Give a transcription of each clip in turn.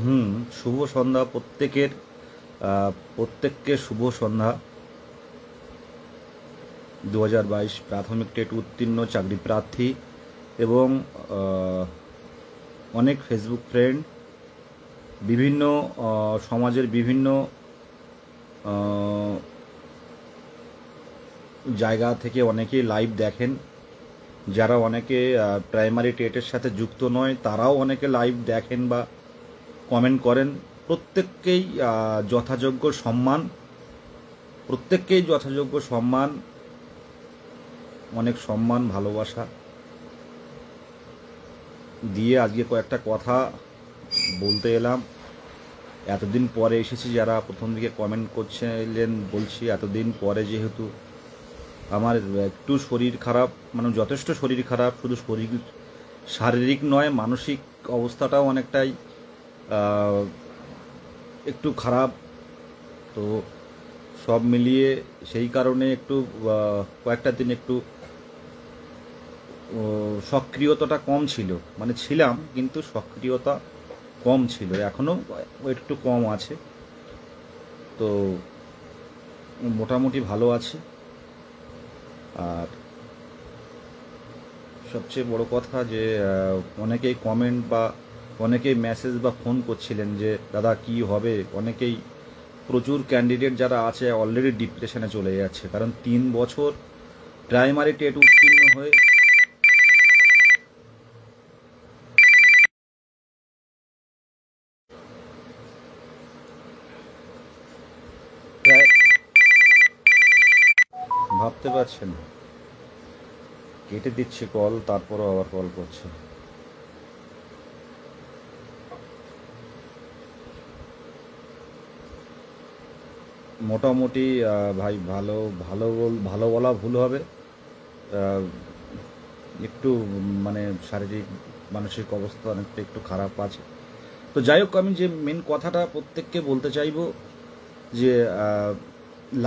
হুম। শুভ সন্ধ্যা প্রত্যেকের। প্রত্যেককে শুভ সন্ধ্যা। 2022 প্রাথমিক টেট উত্তীর্ণ চাকরি প্রার্থী এবং আহ, অনেক ফেসবুক ফ্রেন্ড, বিভিন্ন সমাজের বিভিন্ন আহ, জায়গা থেকে অনেকেই লাইভ দেখেন। যারা অনেকে প্রাইমারি টেটের সাথে যুক্ত নয় তারাও অনেকে লাইভ দেখেন বা কমেন্ট করেন। প্রত্যেককেই যথাযোগ্য সম্মান, প্রত্যেককেই যথাযোগ্য সম্মান, অনেক সম্মান ভালোবাসা দিয়ে আজকে কয়েকটা কথা বলতে এলাম। এতদিন পরে এসেছি, যারা প্রথম দিকে কমেন্ট করছিলেন বলছি এতদিন পরে, যেহেতু আমার একটু শরীর খারাপ, মানে যথেষ্ট শরীর খারাপ, শুধু শরীর শারীরিক নয় মানসিক অবস্থাটাও অনেকটাই আহ, একটু খারাপ। তো সব মিলিয়ে সেই কারণে একটু কয়েকটা দিন একটু সক্রিয়তাটা কম ছিল, মানে ছিলাম কিন্তু সক্রিয়তা কম ছিল, এখনও একটু কম আছে। তো মোটামুটি ভালো আছে। আর সবচেয়ে বড় কথা যে অনেকেই কমেন্ট বা অনেকেই মেসেজ বা ফোন করছিলেন যে দাদা কি হবে। অনেকেই, প্রচুর ক্যান্ডিডেট যারা আছে অলরেডি ডিপ্রেশনে চলে যাচ্ছে, কারণ 3 বছর প্রাইমারি টেট উত্তীর্ণ হয়ে প্রায়, ভাবতে পারছেন, কেটে দিচ্ছে কল, তারপরও আবার কল করছে। মোটামুটি ভাই ভালো, ভালো বলা ভুল হবে। আহ, একটু মানে শারীরিক মানসিক অবস্থা অনেকটা একটু খারাপ আছে। তো যাই হোক, আমি যে মেন কথাটা প্রত্যেককে বলতে চাইবো যে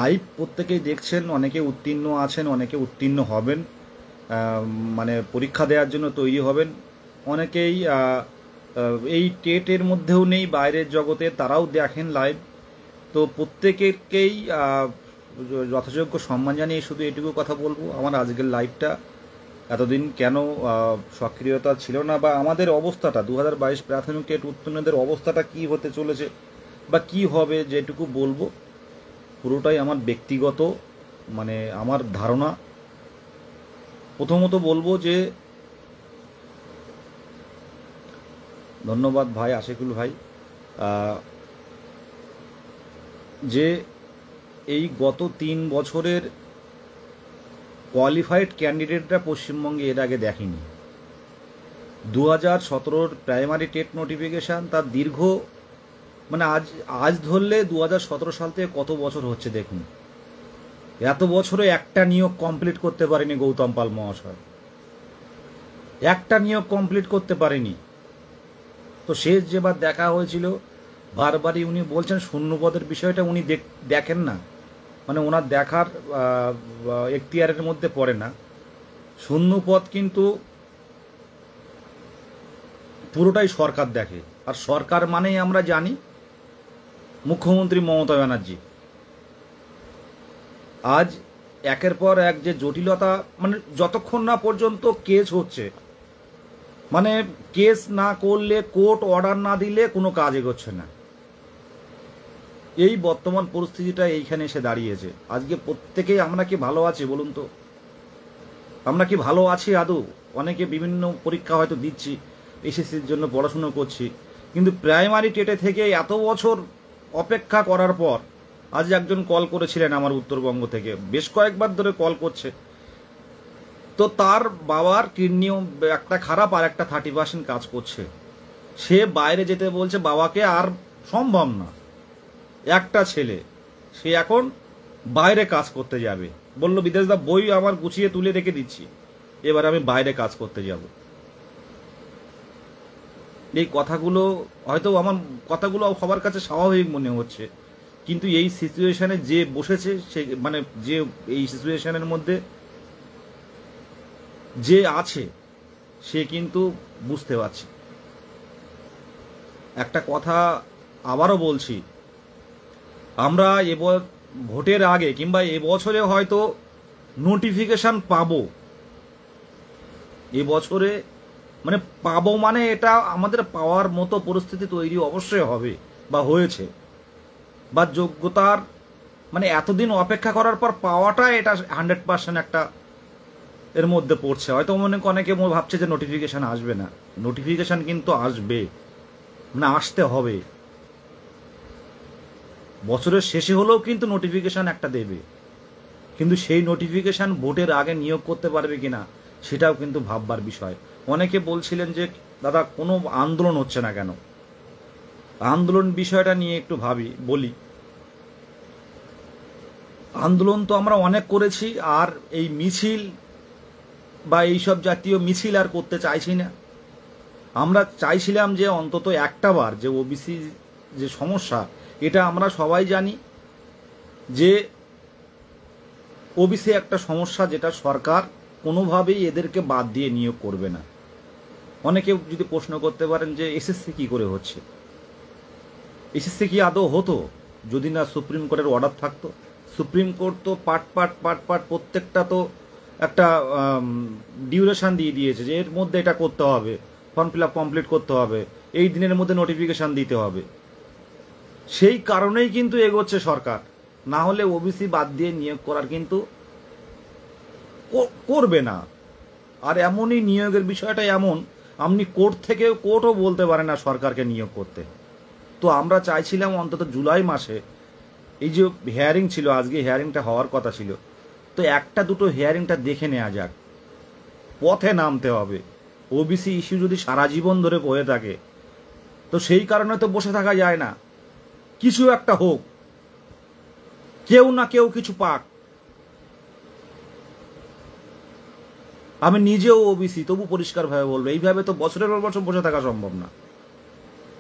লাইভ প্রত্যেকেই দেখছেন, অনেকে উত্তীর্ণ আছেন, অনেকে উত্তীর্ণ হবেন, আহ, মানে পরীক্ষা দেওয়ার জন্য তৈরি হবেন। অনেকেই এই টেটের মধ্যেও নেই, বাইরের জগতে তারাও দেখেন লাইভ। তো প্রত্যেকেরকেই যথাযোগ্য সম্মান জানিয়ে শুধু এটুকু কথা বলবো, আমার আজকের লাইভটা এতদিন কেন সক্রিয়তা ছিল না, বা আমাদের অবস্থাটা 2022 প্রাথমিক টেট উত্তীর্ণদের অবস্থাটা কি হতে চলেছে বা কি হবে, যেটুকু বলবো পুরোটাই আমার ব্যক্তিগত, মানে আমার ধারণা। প্রথমত বলবো যে ধন্যবাদ ভাই আশিকুল ভাই, আহ, যে এই গত 3 বছরের কোয়ালিফাইড ক্যান্ডিডেটরা পশ্চিমবঙ্গে এর আগে দেখেনি। 2017 প্রাইমারি টেট নোটিফিকেশান, তার দীর্ঘ, মানে আজ আজ ধরলে 2017 সাল থেকে কত বছর হচ্ছে দেখুন। এত বছরে একটা নিয়োগ কমপ্লিট করতে পারেনি গৌতম পাল মহাশয়, একটা নিয়োগ কমপ্লিট করতে পারেনি। তো শেষ যেবার দেখা হয়েছিল, বারবারই উনি বলছেন শূন্যপদের বিষয়টা উনি দেখেন না, মানে ওনার দেখার এখতিয়ারের মধ্যে পড়ে না। শূন্যপদ কিন্তু পুরোটাই সরকার দেখে, আর সরকার মানেই আমরা জানি মুখ্যমন্ত্রী মমতা ব্যানার্জি। আজ একের পর এক যে জটিলতা, মানে যতক্ষণ না পর্যন্ত কেস হচ্ছে, মানে কেস না করলে, কোর্ট অর্ডার না দিলে কোনো কাজ এগোচ্ছে না। এই বর্তমান পরিস্থিতিটা এইখানে এসে দাঁড়িয়েছে। আজকে প্রত্যেকেই আমরা কি ভালো আছি বলুন তো? আমরা কি ভালো আছি আদৌ? অনেকে বিভিন্ন পরীক্ষা হয়তো দিচ্ছি, এসএসসির জন্য পড়াশুনো করছি, কিন্তু প্রাইমারি টেটে থেকে এত বছর অপেক্ষা করার পর আজ একজন কল করেছিলেন আমার উত্তরবঙ্গ থেকে, বেশ কয়েকবার ধরে কল করছে। তো তার বাবার কিডনিও একটা খারাপ, আর একটা 30% কাজ করছে। সে বাইরে যেতে বলছে বাবাকে, আর সম্ভব না। একটা ছেলে, সে এখন বাইরে কাজ করতে যাবে। বলল বিদেশদা বই আমার গুছিয়ে তুলে রেখে দিচ্ছি, এবার আমি বাইরে কাজ করতে যাব। এই কথাগুলো হয়তো আমার কথাগুলো সবার কাছে স্বাভাবিক মনে হচ্ছে, কিন্তু এই সিচুয়েশনে যে বসেছে, সে মানে যে এই সিচুয়েশনের মধ্যে যে আছে, সে কিন্তু বুঝতে পারছে। একটা কথা আবারও বলছি, আমরা ভোটের আগে কিংবা এবছরে হয়তো নোটিফিকেশন পাবো, এবছরে মানে পাবো, মানে এটা আমাদের পাওয়ার মতো পরিস্থিতি তৈরি অবশ্যই হবে বা হয়েছে, বা যোগ্যতার মানে এতদিন অপেক্ষা করার পর পাওয়াটা এটা 100% একটা এর মধ্যে পড়ছে। হয়তো অনেকে ভাবছে যে নোটিফিকেশান আসবে না, নোটিফিকেশান কিন্তু আসবে, মানে আসতে হবে। বছরের শেষে হলেও কিন্তু নোটিফিকেশান একটা দেবে, কিন্তু সেই নোটিফিকেশান ভোটের আগে নিয়োগ করতে পারবে কিনা সেটাও কিন্তু ভাববার বিষয়। অনেকে বলছিলেন যে দাদা কোনো আন্দোলন হচ্ছে না কেন, আন্দোলন বিষয়টা নিয়ে একটু বলি। আন্দোলন তো আমরা অনেক করেছি, আর এই মিছিল বা এইসব জাতীয় মিছিল আর করতে চাইছি না। আমরা চাইছিলাম যে অন্তত একটা বার যে ওবিসি যে সমস্যা, এটা আমরা সবাই জানি যে ওবিসি একটা সমস্যা যেটা সরকার কোনোভাবেই এদেরকে বাদ দিয়ে নিয়োগ করবে না। অনেকে যদি প্রশ্ন করতে পারেন যে এসএসসি কি করে হচ্ছে, এসএসসি কি আদৌ হতো যদি না সুপ্রিম কোর্টের অর্ডার থাকতো? সুপ্রিম কোর্ট তো পার্ট প্রত্যেকটা তো একটা ডিউরেশন দিয়ে দিয়েছে যে এর মধ্যে এটা করতে হবে, ফর্ম ফিল আপ কমপ্লিট করতে হবে, এই দিনের মধ্যে নোটিফিকেশান দিতে হবে। সেই কারণেই কিন্তু এগোচ্ছে সরকার, না হলে ওবিসি বাদ দিয়ে নিয়োগ করার কিন্তু করবে না। আর এমনই নিয়োগের বিষয়টা এমন, আপনি কোর্টও বলতে পারে না সরকারকে নিয়োগ করতে। তো আমরা চাইছিলাম অন্তত জুলাই মাসে এই যে হিয়ারিং ছিল, আজকে হিয়ারিংটা হওয়ার কথা ছিল, তো একটা দুটো হিয়ারিংটা দেখে নেওয়া যাক। পথে নামতে হবে। ওবিসি ইস্যু যদি সারা জীবন ধরে বয়ে থাকে তো সেই কারণে তো বসে থাকা যায় না, কিছু একটা হোক, কেউ না কেউ কিছু পাক। আমি নিজেও ওবিসি, তবু পরিষ্কারভাবে বলবো, এইভাবে তো বছরের পর বছর বসে থাকা সম্ভব না।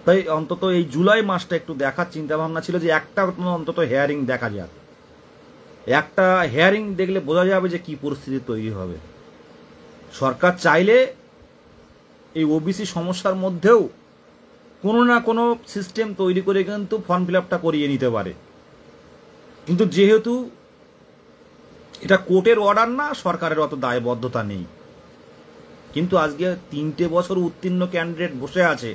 তাই অন্তত এই জুলাই মাসটা একটু দেখার চিন্তা ভাবনা ছিল যে একটা অন্তত হেয়ারিং দেখা যাক। একটা হেয়ারিং দেখলে বোঝা যাবে যে কি পরিস্থিতি তৈরি হবে। সরকার চাইলে এই ওবিসি সমস্যার মধ্যেও কোনো না কোনো সিস্টেম তৈরি করে কিন্তু ফর্ম ফিল আপটা করিয়ে নিতে পারে, কিন্তু যেহেতু এটা কোর্টের অর্ডার না, সরকারের অত দায়বদ্ধতা নেই। কিন্তু আজকে 3টে বছর উত্তীর্ণ ক্যান্ডিডেট বসে আছে,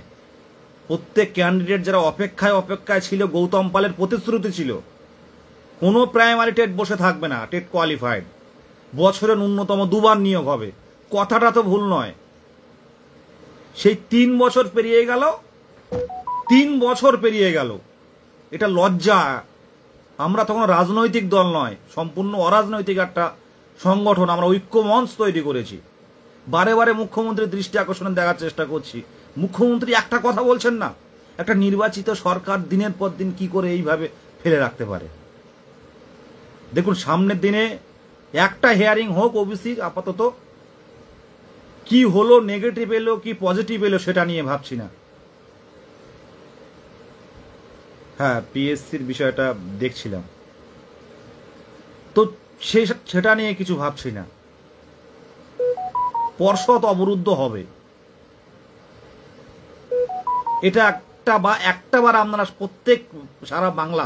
প্রত্যেক ক্যান্ডিডেট যারা অপেক্ষায় ছিল, গৌতম পালের প্রতিশ্রুতি ছিল কোনো প্রাইমারি টেট বসে থাকবে না, টেট কোয়ালিফাইড, বছরে ন্যূনতম 2বার নিয়োগ হবে। কথাটা তো ভুল নয়। সেই 3 বছর পেরিয়ে গেল, 3 বছর পেরিয়ে গেল, এটা লজ্জা। আমরা তখন রাজনৈতিক দল নয়, সম্পূর্ণ অরাজনৈতিক একটা সংগঠন, আমরা ঐক্য মঞ্চ তৈরি করেছি। বারে বারে মুখ্যমন্ত্রীর দৃষ্টি আকর্ষণে দেখার চেষ্টা করছি, মুখ্যমন্ত্রী একটা কথা বলছেন না। একটা নির্বাচিত সরকার দিনের পর দিন কি করে এইভাবে ফেলে রাখতে পারে? দেখুন, সামনের দিনে একটা হিয়ারিং হোক ওবিসি, আপাতত কি হলো, নেগেটিভ এলো কি পজিটিভ এলো সেটা নিয়ে ভাবছি না। হ্যাঁ, পিএসসির বিষয়টা দেখছিলাম, তো সেটা নিয়ে কিছু ভাবছি না। পর্ষদ অবরুদ্ধ হবে, এটা একটা বার আপনারা প্রত্যেক সারা বাংলা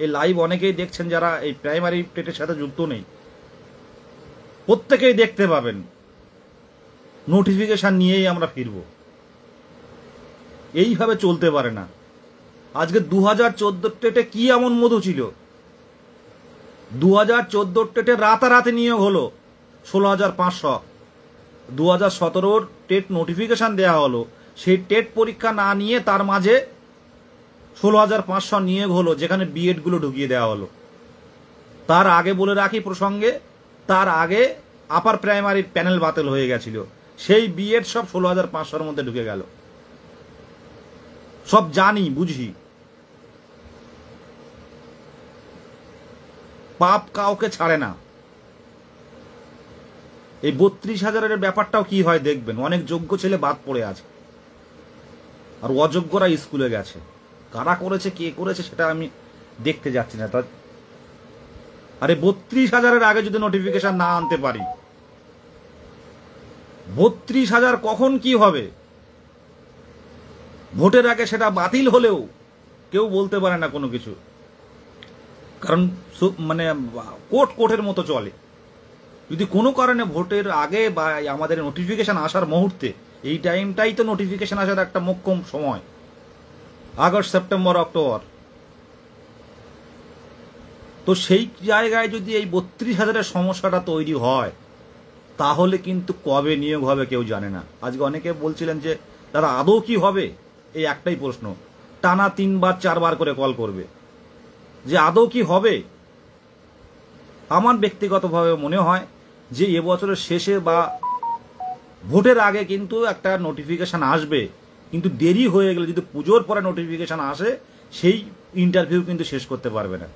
এই লাইভ অনেকেই দেখছেন যারা এই প্রাইমারি টেটের সাথে যুক্ত নেই, প্রত্যেকেই দেখতে পাবেন। নোটিফিকেশন নিয়েই আমরা ফিরব, এইভাবে চলতে পারে না। আজকে 2014 টেটে কি এমন মধু ছিল? 2014 টেটে রাতারাতি নিয়োগ হলো 16,500। 2017 টেট নোটিফিকেশন দেওয়া হলো, সেই টেট পরীক্ষা না নিয়ে তার মাঝে 16,500 নিয়োগ হলো, যেখানে বিএড গুলো ঢুকিয়ে দেওয়া হলো। তার আগে বলে রাখি প্রসঙ্গে, তার আগে আপার প্রাইমারি প্যানেল বাতিল হয়ে গেছিল, সেই বিএড সব 16,500-র মধ্যে ঢুকে গেল। সব জানি বুঝি, পাপ কাউকে ছাড়ে না। এই 32,000-এর ব্যাপারটাও কি হয় দেখবেন, অনেক যোগ্য ছেলে বাদ পড়ে আছে, আর অযোগ্যরা স্কুলে গেছে। কারা করেছে কে করেছে সেটা আমি দেখতে যাচ্ছি না। আরে 32,000-এর আগে যদি নোটিফিকেশন না আনতে পারি, 32,000 কখন কি হবে? ভোটের আগে সেটা বাতিল হলেও কেউ বলতে পারে না কোনো কিছু, কারণ মানে কোর্টের মতো চলে। যদি কোনো কারণে ভোটের আগে বা আমাদের নোটিফিকেশন আসার মুহূর্তে, এই টাইমটাই তো নোটিফিকেশন আসার একটা মোক্ষম সময়, আগস্ট, সেপ্টেম্বর, অক্টোবর, তো সেই জায়গায় যদি এই 32,000-এর সমস্যাটা তৈরি হয়, তাহলে কিন্তু কবে নিয়োগ হবে কেউ জানে না। আজকে অনেকে বলছিলেন যে দাদা আদৌ কি হবে, এই একটাই প্রশ্ন, টানা 3বার 4বার করে কল করবে যে আদৌ কি হবে। আমার ব্যক্তিগতভাবে মনে হয় যে এবছরের শেষে বা ভোটের আগে কিন্তু একটা নোটিফিকেশন আসবে, কিন্তু দেরি হয়ে গেলে যদি পুজোর পরে নোটিফিকেশন আসে, সেই ইন্টারভিউ কিন্তু শেষ করতে পারবে না।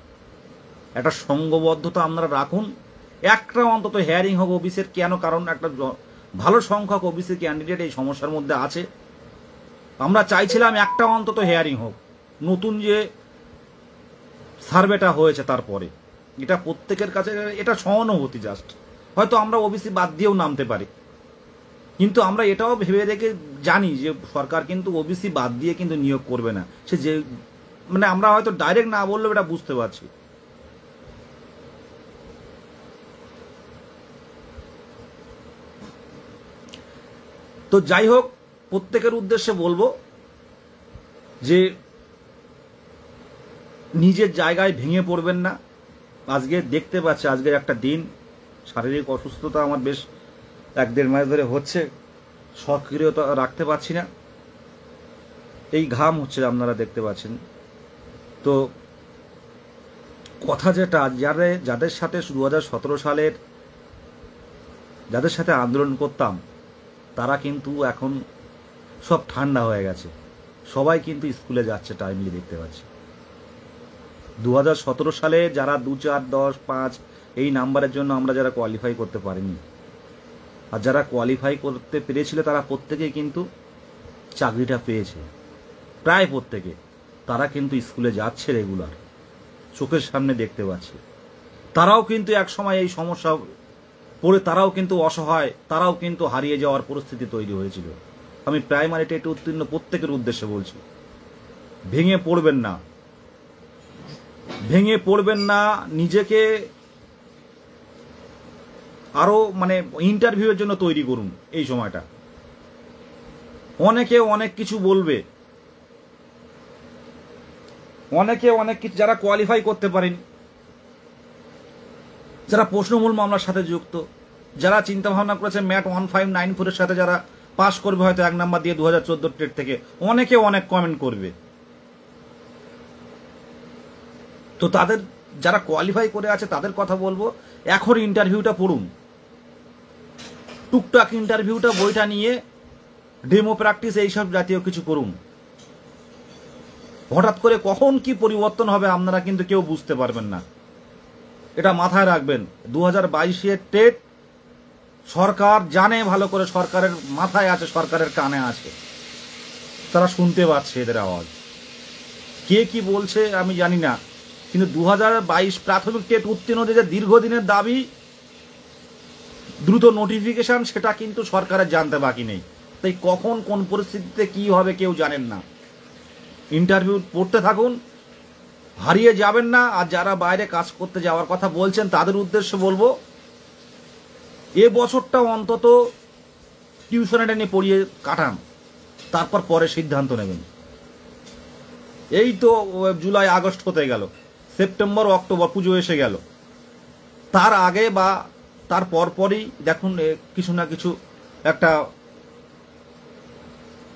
একটা সঙ্গবদ্ধতা আপনারা রাখুন, একটা অন্তত হেয়ারিং হোক ওবিসির। কেন? কারণ একটা ভালো সংখ্যক ওবিসি ক্যান্ডিডেট এই সমস্যার মধ্যে আছে। আমরা চাইছিলাম একটা অন্তত হেয়ারিং হোক, নতুন যে সার্ভেটা হয়েছে তারপরে। এটা প্রত্যেকের কাছে এটা সহানুভূতি জাস্ট, হয়তো আমরা ওবিসি বাদ দিয়েও নামতে পারি, কিন্তু আমরা এটাও ভেবে রেখে জানি যে সরকার কিন্তু ওবিসি বাদ দিয়ে কিন্তু নিয়োগ করবে না। সে যে মানে আমরা হয়তো ডাইরেক্ট না বললেও এটা বুঝতে পারছি। তো যাই হোক, প্রত্যেকের উদ্দেশ্যে বলবো যে নিজের জায়গায় ভেঙে পড়বেন না। আজকে দেখতে পাচ্ছি, আজকের একটা দিন, শারীরিক অসুস্থতা আমার বেশ 1-1.5 মাস ধরে হচ্ছে, সক্রিয়তা রাখতে পারছি না, এই ঘাম হচ্ছে আপনারা দেখতে পাচ্ছেন। তো কথা যেটা, যাদের সাথে 2017 সালের যাদের সাথে আন্দোলন করতাম, তারা কিন্তু এখন সব ঠান্ডা হয়ে গেছে, সবাই কিন্তু স্কুলে যাচ্ছে টাইমলি দেখতে পাচ্ছি। 2017 সালে যারা 2, 4, 10, 5 এই নাম্বারের জন্য আমরা যারা কোয়ালিফাই করতে পারিনি, আর যারা কোয়ালিফাই করতে পেরেছিল তারা প্রত্যেকেই কিন্তু চাকরিটা পেয়েছে, প্রায় প্রত্যেকে। তারা কিন্তু স্কুলে যাচ্ছে রেগুলার, চোখের সামনে দেখতে পাচ্ছি। তারাও কিন্তু এক সময় এই সমস্যা পড়ে তারাও কিন্তু অসহায়, তারাও কিন্তু হারিয়ে যাওয়ার পরিস্থিতি তৈরি হয়েছিল। আমি প্রাইমারি টেটে উত্তীর্ণ প্রত্যেকের উদ্দেশ্যে বলছি, ভেঙে পড়বেন না, ভেঙে পড়বেন না। নিজেকে আরো মানে ইন্টারভিউয়ের জন্য তৈরি করুন এই সময়টা। অনেকে অনেক কিছু বলবে, অনেকে অনেক কিছু, যারা কোয়ালিফাই করতে পারেন, যারা প্রশ্নমূল মামলার সাথে যুক্ত, যারা চিন্তা ভাবনা করেছে ম্যাট 1594-এর সাথে যারা পাশ করবে হয়তো 1 নাম্বার দিয়ে 2014 টেট থেকে, অনেকে অনেক কমেন্ট করবে। তো তাদের যারা কোয়ালিফাই করে আছে তাদের কথা বলবো, এখন ইন্টারভিউটা পড়ুন, টুকটাক ইন্টারভিউটা বইটা নিয়ে ডেমো প্র্যাকটিস এইসব জাতীয় কিছু করুন। হঠাৎ করে কখন কি পরিবর্তন হবে আপনারা কিন্তু কেউ বুঝতে পারবেন না, এটা মাথায় রাখবেন। 2022-এর টেট সরকার জানে ভালো করে, সরকারের মাথায় আছে, সরকারের কানে আছে, তারা শুনতে পাচ্ছে এদের আওয়াজ। কে কি বলছে আমি জানি না, কিন্তু 2022 প্রাথমিক টেট উত্তীর্ণদের যে দীর্ঘদিনের দাবি দ্রুত নোটিফিকেশন, সেটা কিন্তু সরকারের জানতে বাকি নেই। তাই কখন কোন পরিস্থিতিতে কি হবে কেউ জানেন না। ইন্টারভিউ পড়তে থাকুন, হারিয়ে যাবেন না। আর যারা বাইরে কাজ করতে যাওয়ার কথা বলছেন তাদের উদ্দেশ্যে বলবো, এ বছরটা অন্তত টিউশনে টেনে পড়িয়ে কাটান, তারপর পরে সিদ্ধান্ত নেবেন। এই তো জুলাই আগস্ট হতে গেল, সেপ্টেম্বর অক্টোবর পুজো এসে গেল, তার আগে বা তার পরপরই দেখুন কিছু না কিছু একটা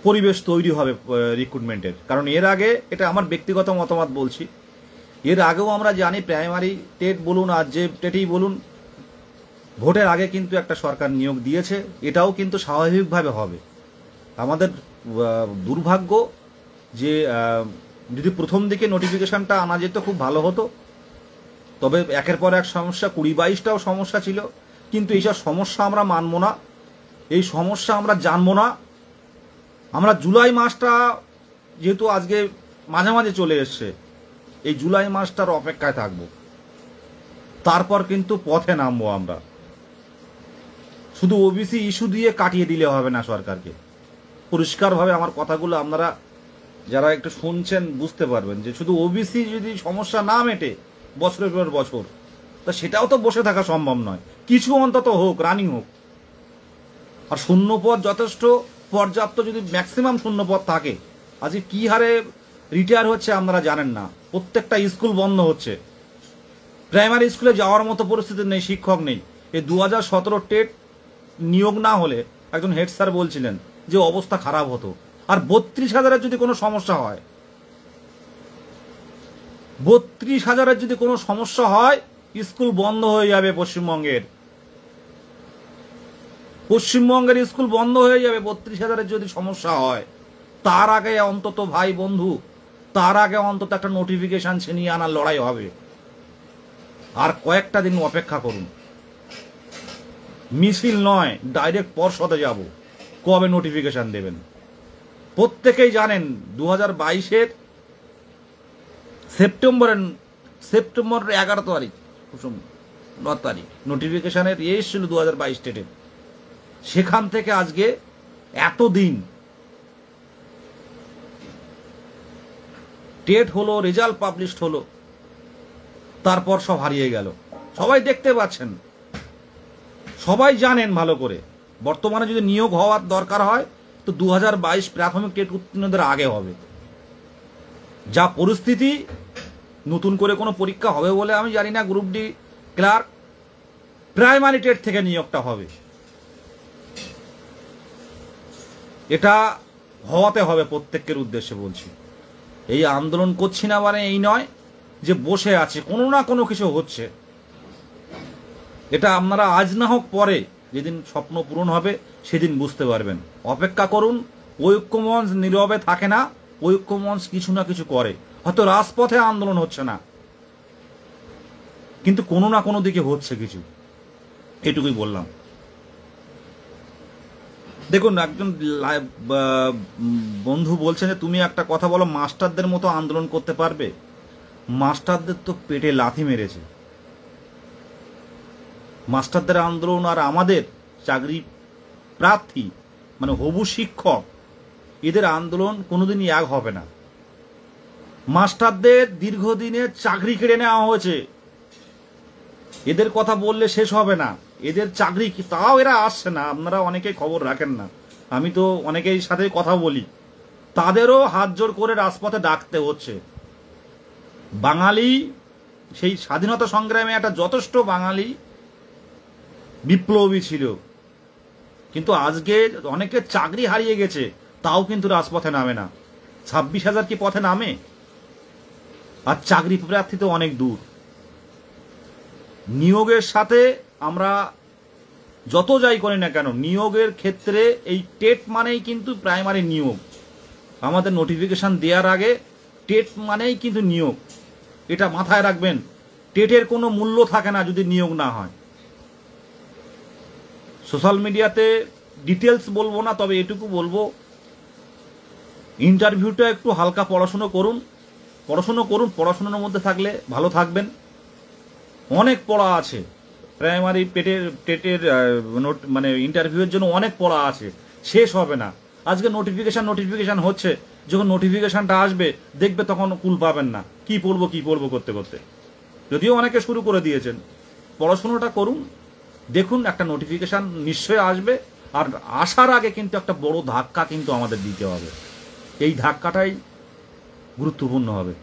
পরিবেশ তৈরি হবে রিক্রুটমেন্টের। কারণ এর আগে, এটা আমার ব্যক্তিগত মতামত বলছি, এর আগেও আমরা জানি প্রাইমারি টেট বলুন আর যে টেটেই বলুন, ভোটের আগে কিন্তু একটা সরকার নিয়োগ দিয়েছে, এটাও কিন্তু স্বাভাবিকভাবে হবে। আমাদের দুর্ভাগ্য যে যদি প্রথম দিকে নোটিফিকেশনটা আনা যেত খুব ভালো হতো, তবে একের পর এক সমস্যা, 20-22টাও সমস্যা ছিল, কিন্তু এইসব সমস্যা আমরা মানব না, এই সমস্যা আমরা জানবো না। আমরা জুলাই মাসটা যেহেতু আজকে মাঝামাঝি চলে এসছে, এই জুলাই মাসটার অপেক্ষায় থাকবো, তারপর কিন্তু পথে নামবো আমরা। শুধু ওবিসি ইস্যু দিয়ে কাটিয়ে দিলে হবে না সরকারকে। পরিষ্কারভাবে আমার কথাগুলো আপনারা যারা একটু শুনছেন বুঝতে পারবেন যে শুধু ওবিসি যদি সমস্যা না মেটে বছরের পর বছর, তা সেটাও তো বসে থাকা সম্ভব নয়, কিছু অন্তত হোক, রানিং হোক। আর শূন্যপদ যথেষ্ট পর্যাপ্ত যদি ম্যাক্সিমাম শূন্যপদ থাকে, আজকে কি হারে রিটায়ার হচ্ছে আপনারা জানেন না। প্রত্যেকটা স্কুল বন্ধ হচ্ছে, প্রাইমারি স্কুলে যাওয়ার মতো পরিস্থিতি নেই, শিক্ষক নেই। এই 2017 টেট নিয়োগ না হলে একজন হেড স্যার বলছিলেন যে অবস্থা খারাপ হতো। আর 32,000-এর যদি কোনো সমস্যা হয়, 32,000-এর যদি কোনো সমস্যা হয়, স্কুল বন্ধ হয়ে যাবে পশ্চিমবঙ্গের। পশ্চিমবঙ্গের স্কুল বন্ধ হয়ে যাবে 32,000-এর যদি সমস্যা হয়। তার আগে অন্তত ভাই বন্ধু, তার আগে অন্তত একটা নোটিফিকেশন ছিনিয়ে আনার লড়াই হবে। আর কয়েকটা দিন অপেক্ষা করুন, মিছিল নয়, ডাইরেক্ট পর্ষদে যাব, কবে নোটিফিকেশন দেবেন। প্রত্যেকেই জানেন 2022-এর সেপ্টেম্বর 11 তারিখ 9 তারিখ নোটিফিকেশনের এসেছিল 2022 স্টেটের। সেখান থেকে আজকে এতদিন টেট হলো, রেজাল্ট পাবলিশড হলো, তারপর সব হারিয়ে গেল। সবাই দেখতে পাচ্ছেন, সবাই জানেন ভালো করে। বর্তমানে যদি নিয়োগ হওয়ার দরকার হয় তো 2022 প্রাথমিক টেট উত্তীর্ণদের আগে হবে। যা পরিস্থিতি, নতুন করে কোনো পরীক্ষা হবে বলে আমি জানি না। Group D clerk primary TET থেকে নিয়োগটা হবে, এটা হওয়াতে হবে। প্রত্যেকের উদ্দেশ্যে বলছি, এই আন্দোলন করছি না মানে এই নয় যে বসে আছে, কোনো না কোনো কিছু হচ্ছে। এটা আপনারা আজ না হোক পরে, যেদিন স্বপ্ন পূরণ হবে সেদিন বুঝতে পারবেন। অপেক্ষা করুন। ঐক্যমঞ্চ নীরবে থাকে না, ঐক্যমঞ্চ কিছু না কিছু করে। হয়তো রাজপথে আন্দোলন হচ্ছে না, কিন্তু কোনো না কোনো দিকে হচ্ছে কিছু, এটুকুই বললাম। দেখুন, একজন বন্ধু বলছেন যে তুমি একটা কথা বলো, মাস্টারদের মতো আন্দোলন করতে পারবে? মাস্টারদের তো পেটে লাথি মেরেছে। মাস্টারদের আন্দোলন আর আমাদের চাকরি প্রার্থী মানে হবু শিক্ষক, এদের আন্দোলন কোনোদিনই এক হবে না। মাস্টারদের দীর্ঘদিনের চাকরি কেড়ে নেওয়া হয়েছে, এদের কথা বললে শেষ হবে না। এদের চাকরি তাও এরা আসছে না, আপনারা অনেকেই খবর রাখেন না, আমি তো অনেকেই সাথে কথা বলি, তাদেরও হাত জোর করে রাজপথে ডাকতে হচ্ছে। বাঙালি সেই স্বাধীনতা সংগ্রামে একটা যথেষ্ট বাঙালি বিপ্লবী ছিল, কিন্তু আজকে অনেকের চাকরি হারিয়ে গেছে, তাও কিন্তু রাজপথে নামে না। 26,000 কি পথে নামে? আর চাকরি প্রার্থী তো অনেক দূর। নিয়োগের সাথে আমরা যত যাই করি না কেন, নিয়োগের ক্ষেত্রে এই টেট মানেই কিন্তু প্রাইমারি নিয়োগ। আমাদের নোটিফিকেশন দেওয়ার আগে টেট মানেই কিন্তু নিয়োগ, এটা মাথায় রাখবেন। টেটের কোনো মূল্য থাকে না যদি নিয়োগ না হয়। সোশ্যাল মিডিয়াতে ডিটেলস বলবো না, তবে এটুকু বলবো, ইন্টারভিউটা একটু হালকা পড়াশুনো করুন। পড়াশুনোর মধ্যে থাকলে ভালো থাকবেন। অনেক পড়া আছে, প্রাইমারি টেটের মানে ইন্টারভিউয়ের জন্য অনেক পড়া আছে, শেষ হবে না। আজকে নোটিফিকেশন হচ্ছে, যখন নোটিফিকেশনটা আসবে দেখবে তখন কুল পাবেন না, কি পড়বো করতে করতে। যদিও অনেকে শুরু করে দিয়েছেন, পড়াশুনোটা করুন, দেখুন একটা নোটিফিকেশন নিশ্চয়ই আসবে। আর আসার আগে কিন্তু একটা বড় ধাক্কা কিন্তু আমাদের দিতে হবে, এই ধাক্কাটাই গুরুত্বপূর্ণ হবে।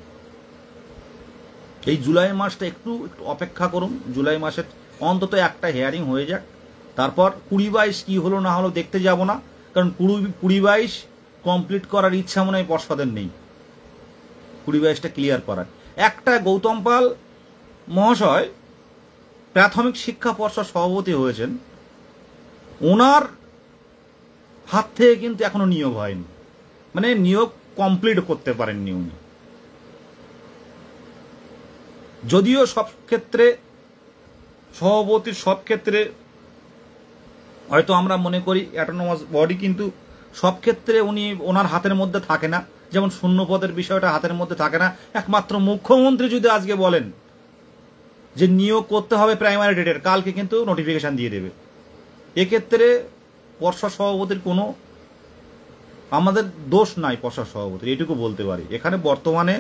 এই জুলাই মাসটা একটু অপেক্ষা করুন, জুলাই মাসের অন্তত একটা হিয়ারিং হয়ে যাক, তারপর 20-22 কি হলো না হলো দেখতে যাব না, কারণ 20-22 কমপ্লিট করার ইচ্ছা মনে হয় পর্ষদের নেই। 20-22টা ক্লিয়ার করার একটা গৌতম পাল মহাশয় প্রাথমিক শিক্ষা পর্ষদ সভাপতি হয়েছেন, ওনার হাত থেকে কিন্তু এখনো নিয়োগ হয়নি, মানে নিয়োগ কমপ্লিট করতে পারেননি উনি। যদিও সব ক্ষেত্রে সভাপতির সব ক্ষেত্রে হয়তো আমরা মনে করি অটোনমাস বডি, কিন্তু সব ক্ষেত্রে উনি ওনার হাতের মধ্যে থাকে না। যেমন শূন্যপদের বিষয়টা হাতের মধ্যে থাকে না। একমাত্র মুখ্যমন্ত্রী যদি আজকে বলেন যে নিয়োগ করতে হবে প্রাইমারি টেটের, কালকে কিন্তু নোটিফিকেশন দিয়ে দেবে। এক্ষেত্রে পর্ষদ সভাপতির কোনো আমাদের দোষ নাই পর্ষদ সভাপতির, এটুকু বলতে পারি। এখানে বর্তমানে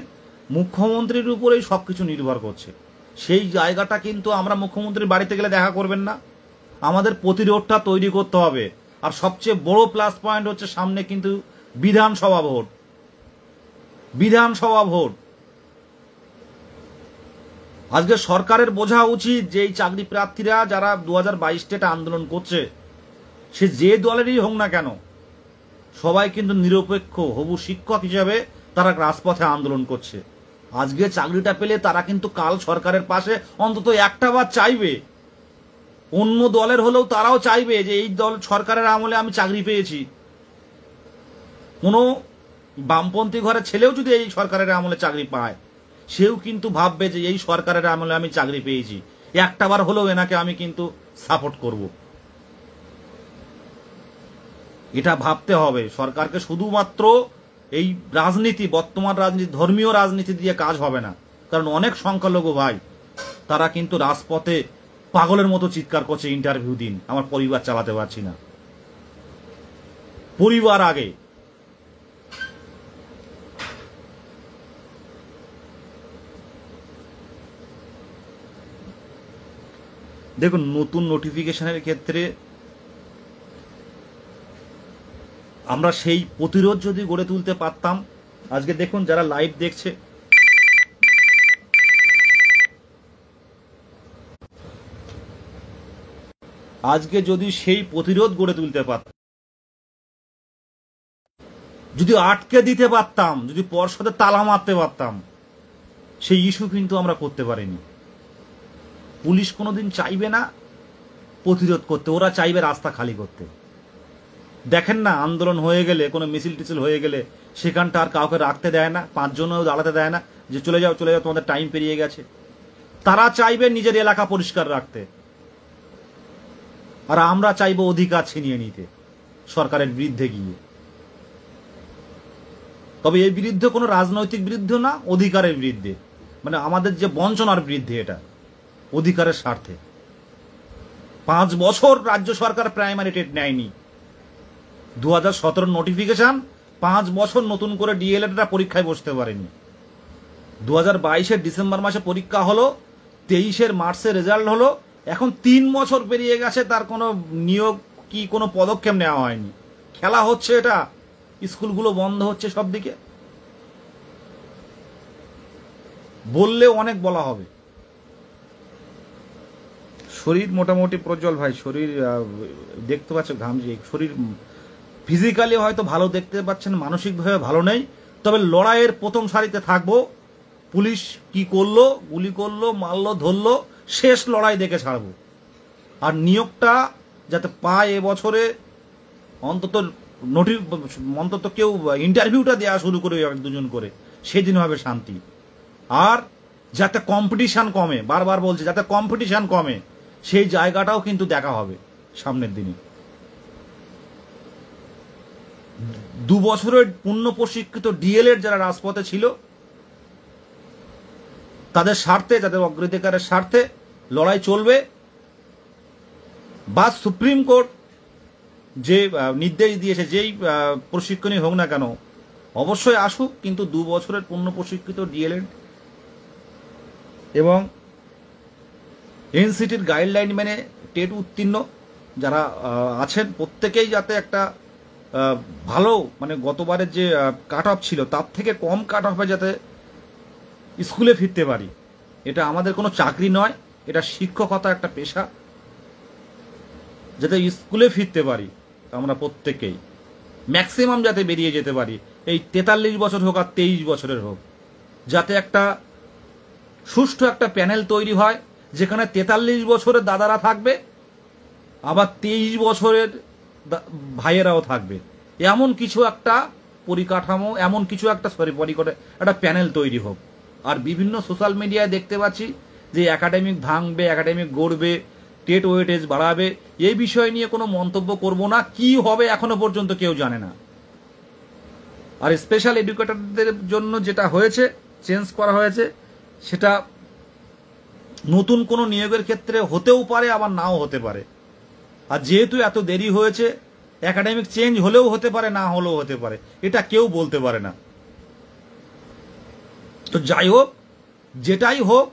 মুখ্যমন্ত্রীর উপরেই সব কিছু নির্ভর করছে। সেই জায়গাটা কিন্তু আমরা মুখ্যমন্ত্রীর বাড়িতে গেলে দেখা করবেন না, আমাদের প্রতিরোধটা তৈরি করতে হবে। আর সবচেয়ে বড় প্লাস পয়েন্ট হচ্ছে সামনে কিন্তু বিধানসভা ভোট। বিধানসভা ভোট আজকে সরকারের বোঝা উচিত যে এই চাকরি প্রার্থীরা যারা 2022 স্টেটে আন্দোলন করছে, সে যে দলেরই হোক না কেন, সবাই কিন্তু নিরপেক্ষ হবু শিক্ষক হিসেবে তারা রাজপথে আন্দোলন করছে। আজকে চাকরিটা পেলে তারা কিন্তু কাল সরকারের পাশে অন্তত একটা বার চাইবে। অন্য দলের হলেও তারাও চাইবে যে এই দল সরকারের আমলে আমি চাকরি পেয়েছি। কোনো বামপন্থী ঘরের ছেলেও যদি এই সরকারের আমলে চাকরি পায়, সেও কিন্তু ভাববে যে এই সরকারের আমলে আমি চাকরি পেয়েছি, একটা বার হলেও এনাকে আমি কিন্তু সাপোর্ট করব। এটা ভাবতে হবে সরকারকে। শুধুমাত্র এই রাজনীতি, বর্তমান রাজনীতি, ধর্মীয় রাজনীতি দিয়ে কাজ হবে না। কারণ অনেক সংখ্যালঘু ভাই তারা কিন্তু রাজপথে পাগলের মতো চিৎকার করছে, ইন্টারভিউ দিন, আমার পরিবার চালাতে পারছি না। পরিবার আগে। দেখুন, নতুন নোটিফিকেশনের ক্ষেত্রে আমরা সেই প্রতিরোধ যদি গড়ে তুলতে পারতাম, আজকে দেখুন যারা লাইভ দেখছে, আজকে যদি সেই প্রতিরোধ গড়ে তুলতে পারতাম, যদি আটকে দিতে পারতাম, যদি পর্ষদে তালা মারতে পারতাম, সেই ইস্যু কিন্তু আমরা করতে পারিনি। পুলিশ কোনোদিন চাইবে না প্রতিরোধ করতে, ওরা চাইবে রাস্তা খালি করতে। দেখেন না, আন্দোলন হয়ে গেলে, কোনো মিছিল টিছিল হয়ে গেলে সেখানটা আর কাউকে রাখতে দেয় না, 5 জনও দাঁড়াতে দেয় না, যে চলে যাও চলে যাও, তোমাদের টাইম পেরিয়ে গেছে। তারা চাইবে নিজের এলাকা পরিষ্কার রাখতে, আর আমরা চাইবো অধিকার ছিনিয়ে নিতে সরকারের বিরুদ্ধে গিয়ে। তবে এই বিরুদ্ধে কোনো রাজনৈতিক বিরুদ্ধে না, অধিকারের বিরুদ্ধে, মানে আমাদের যে বঞ্চনার বিরুদ্ধে, এটা অধিকারের স্বার্থে। 5 বছর রাজ্য সরকার প্রাইমারি টেট নেয়নি। 2017 নোটিফিকেশন, 5 বছর নতুন করে ডিএলএডরা পরীক্ষায় বসতে পারেনি। 2022 ডিসেম্বর মাসে পরীক্ষা হলো, 23 মার্চে রেজাল্ট হলো, এখন 3 বছর পেরিয়ে গেছে, তার কোনো নিয়োগ কি কোনো পদক্ষেপ নেওয়া হয়নি। খেলা হচ্ছে এটা, স্কুলগুলো বন্ধ হচ্ছে সব দিকে। বললেও অনেক বলা হবে। শরীর মোটামুটি প্রজ্জ্বল ভাই, শরীর দেখতে পাচ্ছ ঘামছি, শরীর ফিজিক্যালি হয়তো ভালো দেখতে পাচ্ছেন, মানসিকভাবে ভালো নেই। তবে লড়াইয়ের প্রথম সারিতে থাকবো। পুলিশ কি করলো, গুলি করলো, মারলো, ধরলো, শেষ লড়াই দেখে ছাড়বো। আর নিয়োগটা যাতে পায় এবছরে, অন্তত কেউ ইন্টারভিউটা দেওয়া শুরু করে 1-2 করে, সেদিন হবে শান্তি। আর যাতে কম্পিটিশন কমে, বারবার বলছি, যাতে কম্পিটিশন কমে, সেই জায়গাটাও কিন্তু দেখা হবে সামনের দিনে। 2 বছরের পূর্ণ প্রশিক্ষিত ডিএলএড যারা রাজপথে ছিল, তাদের স্বার্থে, যাদের অগ্রাধিকারের স্বার্থে লড়াই চলবে। বা সুপ্রিম কোর্ট যে নির্দেশ দিয়েছে, যেই প্রশিক্ষণই হোক না কেন, অবশ্যই আসুক, কিন্তু 2 বছরের পূর্ণ প্রশিক্ষিত ডিএলএড এবং এনসিটির গাইডলাইন মেনে টেট উত্তীর্ণ যারা আছেন, প্রত্যেকেই যাতে একটা ভালো, মানে গতবারের যে কাট অফ ছিল তার থেকে কম কাট অফে যাতে স্কুলে ফিরতে পারি। এটা আমাদের কোনো চাকরি নয়, এটা শিক্ষকতা একটা পেশা। যাতে স্কুলে ফিরতে পারি আমরা প্রত্যেকেই, ম্যাক্সিমাম যাতে বেরিয়ে যেতে পারি, এই 43 বছর হোক আর 23 বছরের হোক, যাতে একটা সুষ্ঠু একটা প্যানেল তৈরি হয়, যেখানে 43 বছরের দাদারা থাকবে, আবার 23 বছরের ভাইয়েরাও থাকবে। এমন কিছু একটা পরিকাঠামো, এমন কিছু একটা একটা প্যানেল তৈরি হোক। আর বিভিন্ন সোশ্যাল মিডিয়ায় দেখতে পাচ্ছি যে একাডেমিক ভাঙবে, একাডেমিক গড়বে, টেট ওয়েটেজ বাড়াবে, এই বিষয় নিয়ে কোনো মন্তব্য করব না। কি হবে এখনো পর্যন্ত কেউ জানে না। আর স্পেশাল এডুকেটরদের জন্য যেটা হয়েছে, চেঞ্জ করা হয়েছে, সেটা নতুন কোনো নিয়োগের ক্ষেত্রে হতেও পারে, আবার নাও হতে পারে। আর যেহেতু এত দেরি হয়েছে, একাডেমিক চেঞ্জ হলেও হতে পারে, না হলেও হতে পারে, এটা কেউ বলতে পারে না। তো যাই হোক, যেটাই হোক,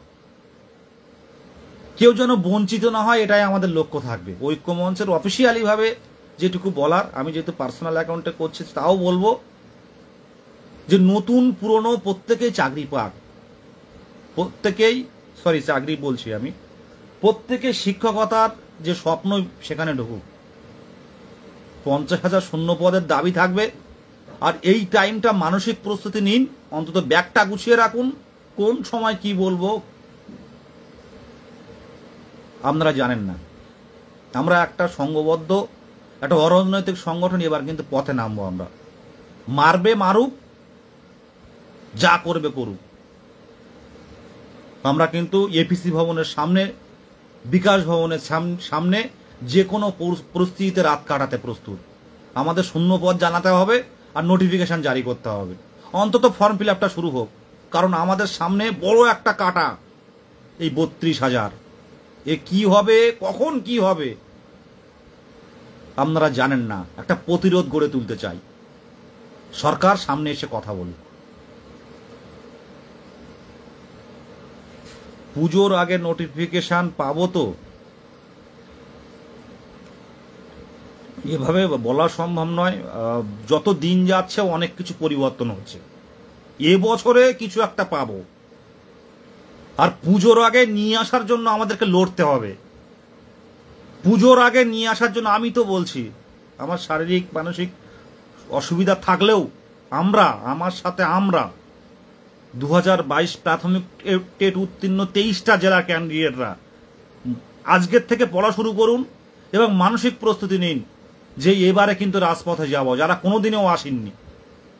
কেউ যেন বঞ্চিত না হয়, এটাই আমাদের লক্ষ্য থাকবে। ঐক্য মঞ্চের অফিসিয়ালি ভাবে যেটুকু বলার, আমি যেহেতু পার্সোনাল অ্যাকাউন্টে করছি তাও বলবো যে নতুন পুরনো প্রত্যেকেই চাকরি পাক, প্রত্যেকেই চাকরি বলছি আমি, প্রত্যেকে শিক্ষকতার যে স্বপ্ন সেখানে ঢুকুক। 50,000 শূন্য পদের দাবি থাকবে। আর এই টাইমটা মানসিক প্রস্তুতি নিন, অন্তত ব্যাগটা গুছিয়ে রাখুন। কোন সময় কি বলবো আপনারা জানেন না। আমরা একটা সংঘবদ্ধ, একটা অরাজনৈতিক সংগঠন, এবার কিন্তু পথে নামবো আমরা। মারবে মারুক, যা করবে করুক। আমরা কিন্তু এপিসি ভবনের সামনে, বিকাশ ভবনের সামনে যে কোনো পরিস্থিতিতে রাত কাটাতে প্রস্তুত। আমাদের শূন্য পদ জানাতে হবে আর নোটিফিকেশন জারি করতে হবে। অন্তত ফর্ম ফিল আপটা শুরু হোক, কারণ আমাদের সামনে বড় একটা কাটা, এই 32,000। এ কি হবে, কখন কি হবে আপনারা জানেন না। একটা প্রতিরোধ গড়ে তুলতে চাই। সরকার সামনে এসে কথা বলুক। পুজোর আগে নোটিফিকেশন পাবো তো, এভাবে বলা সম্ভব নয়। যত দিন যাচ্ছে অনেক কিছু পরিবর্তন হচ্ছে। এবছরে কিছু একটা পাবো, আর পুজোর আগে নিয়ে আসার জন্য আমাদেরকে লড়তে হবে। পুজোর আগে নিয়ে আসার জন্য, আমি তো বলছি আমার শারীরিক মানসিক অসুবিধা থাকলেও আমার সাথে 2022 প্রাথমিক টেট উত্তীর্ণ 23টা জেলার ক্যান্ডিডেটরা আজকের থেকে পড়া শুরু করুন এবং মানসিক প্রস্তুতি নিন যে এবারে কিন্তু রাজপথে যাব। যারা কোনোদিনও আসেননি,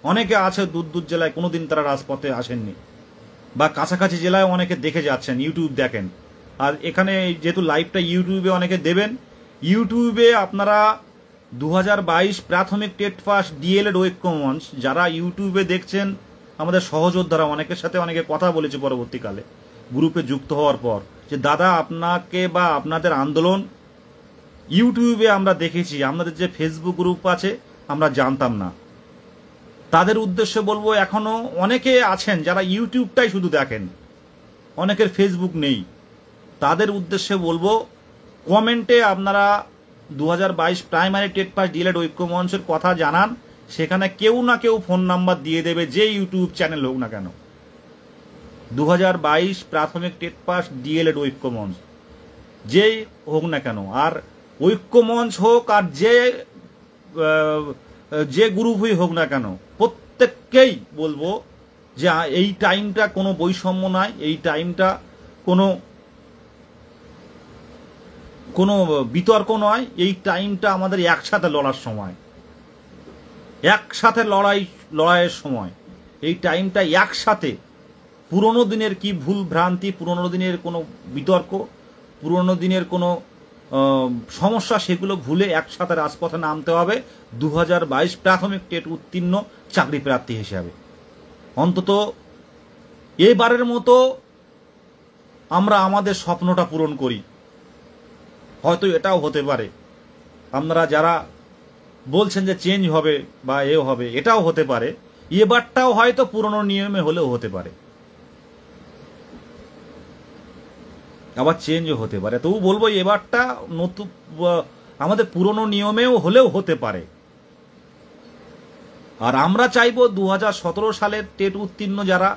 অনেকে আছে দূর দূর জেলায়, কোনোদিন তারা রাজপথে আসেননি, বা কাছাকাছি জেলায় অনেকে দেখে যাচ্ছেন, ইউটিউব দেখেন। আর এখানে যেহেতু লাইভটা ইউটিউবে অনেকে দেবেন, ইউটিউবে আপনারা 2022 প্রাথমিক টেট পাস ডিএলএড ঐক্য মঞ্চ, যারা ইউটিউবে দেখছেন আমাদের সহযোদ্ধারা, অনেকের সাথে অনেকে কথা বলেছে পরবর্তীকালে গ্রুপে যুক্ত হওয়ার পর, যে দাদা আপনাকে বা আপনাদের আন্দোলন ইউটিউবে আমরা দেখেছি, আপনাদের যে ফেসবুক গ্রুপ আছে আমরা জানতাম না। তাদের উদ্দেশ্যে বলবো, এখনো অনেকে আছেন যারা ইউটিউবটাই শুধু দেখেন, অনেকের ফেসবুক নেই। তাদের উদ্দেশ্যে বলবো, কমেন্টে আপনারা 2022 প্রাইমারি টেট পাস ডিএলএড ঐক্য মঞ্চের কথা জানান। সেখানে কেউ না কেউ ফোন নাম্বার দিয়ে দেবে, যে ইউটিউব চ্যানেল হোক না কেন। 2022 প্রাথমিক টেট পাস ডিএলএড ঐক্য মঞ্চ যেই হোক না কেন, আর ঐক্য মঞ্চ হোক আর যে গ্রুপই হোক না কেন, প্রত্যেককেই বলবো যে এই টাইমটা কোনো বৈষম্য নয়, এই টাইমটা কোনো বিতর্ক নয়, এই টাইমটা আমাদের একসাথে লড়ার সময়, একসাথে লড়াইয়ের সময়। এই টাইমটা একসাথে পুরনো দিনের কি ভুল ভ্রান্তি, পুরনো দিনের কোনো বিতর্ক, পুরনো দিনের কোনো সমস্যা, সেগুলো ভুলে একসাথে রাজপথে নামতে হবে 2022 প্রাথমিক টেট উত্তীর্ণ চাকরি প্রার্থী হিসাবে। অন্তত এবারের মতো আমরা আমাদের স্বপ্নটা পূরণ করি। হয়তো এটাও হতে পারে, আপনারা যারা বলছেন যে চেঞ্জ হবে বা হবে, এটাও হতে পারে এবারটাও হয়তো পুরনো নিয়মে হলেও হতে পারে, আবার চেঞ্জও হতে পারে। তবু বলবো এবারটা নতুন আমাদের পুরনো নিয়মেও হলেও হতে পারে। আর আমরা চাইবো 2017 সালের টেট উত্তীর্ণ যারা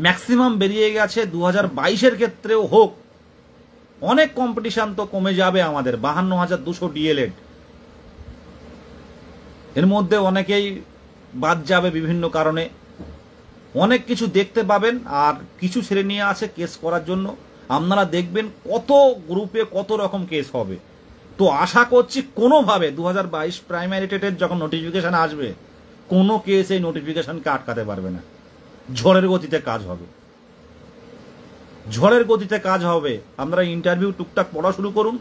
ম্যাক্সিমাম বেরিয়ে গেছে, 2022-এর ক্ষেত্রেও হোক। অনেক কম্পিটিশন তো কমে যাবে আমাদের, 52,200 ডিএলএড, এর মধ্যে অনেকেই বাদ যাবে বিভিন্ন কারণে, অনেক কিছু দেখতে পাবেন। আর কিছু ছেলে নিয়ে আছে কেস করার জন্য, আপনারা দেখবেন কত গ্রুপে কত রকম কেস হবে। তো আশা করছি কোনোভাবে 2022 প্রাইমারি টেটের যখন নোটিফিকেশন আসবে, কোনো কেস এই নোটিফিকেশনকে আটকাতে পারবে না। ঝড়ের গতিতে কাজ হবে, ঝড়ের গতিতে কাজ হবে। আপনারা ইন্টারভিউ টুকটাক পড়া শুরু করুন,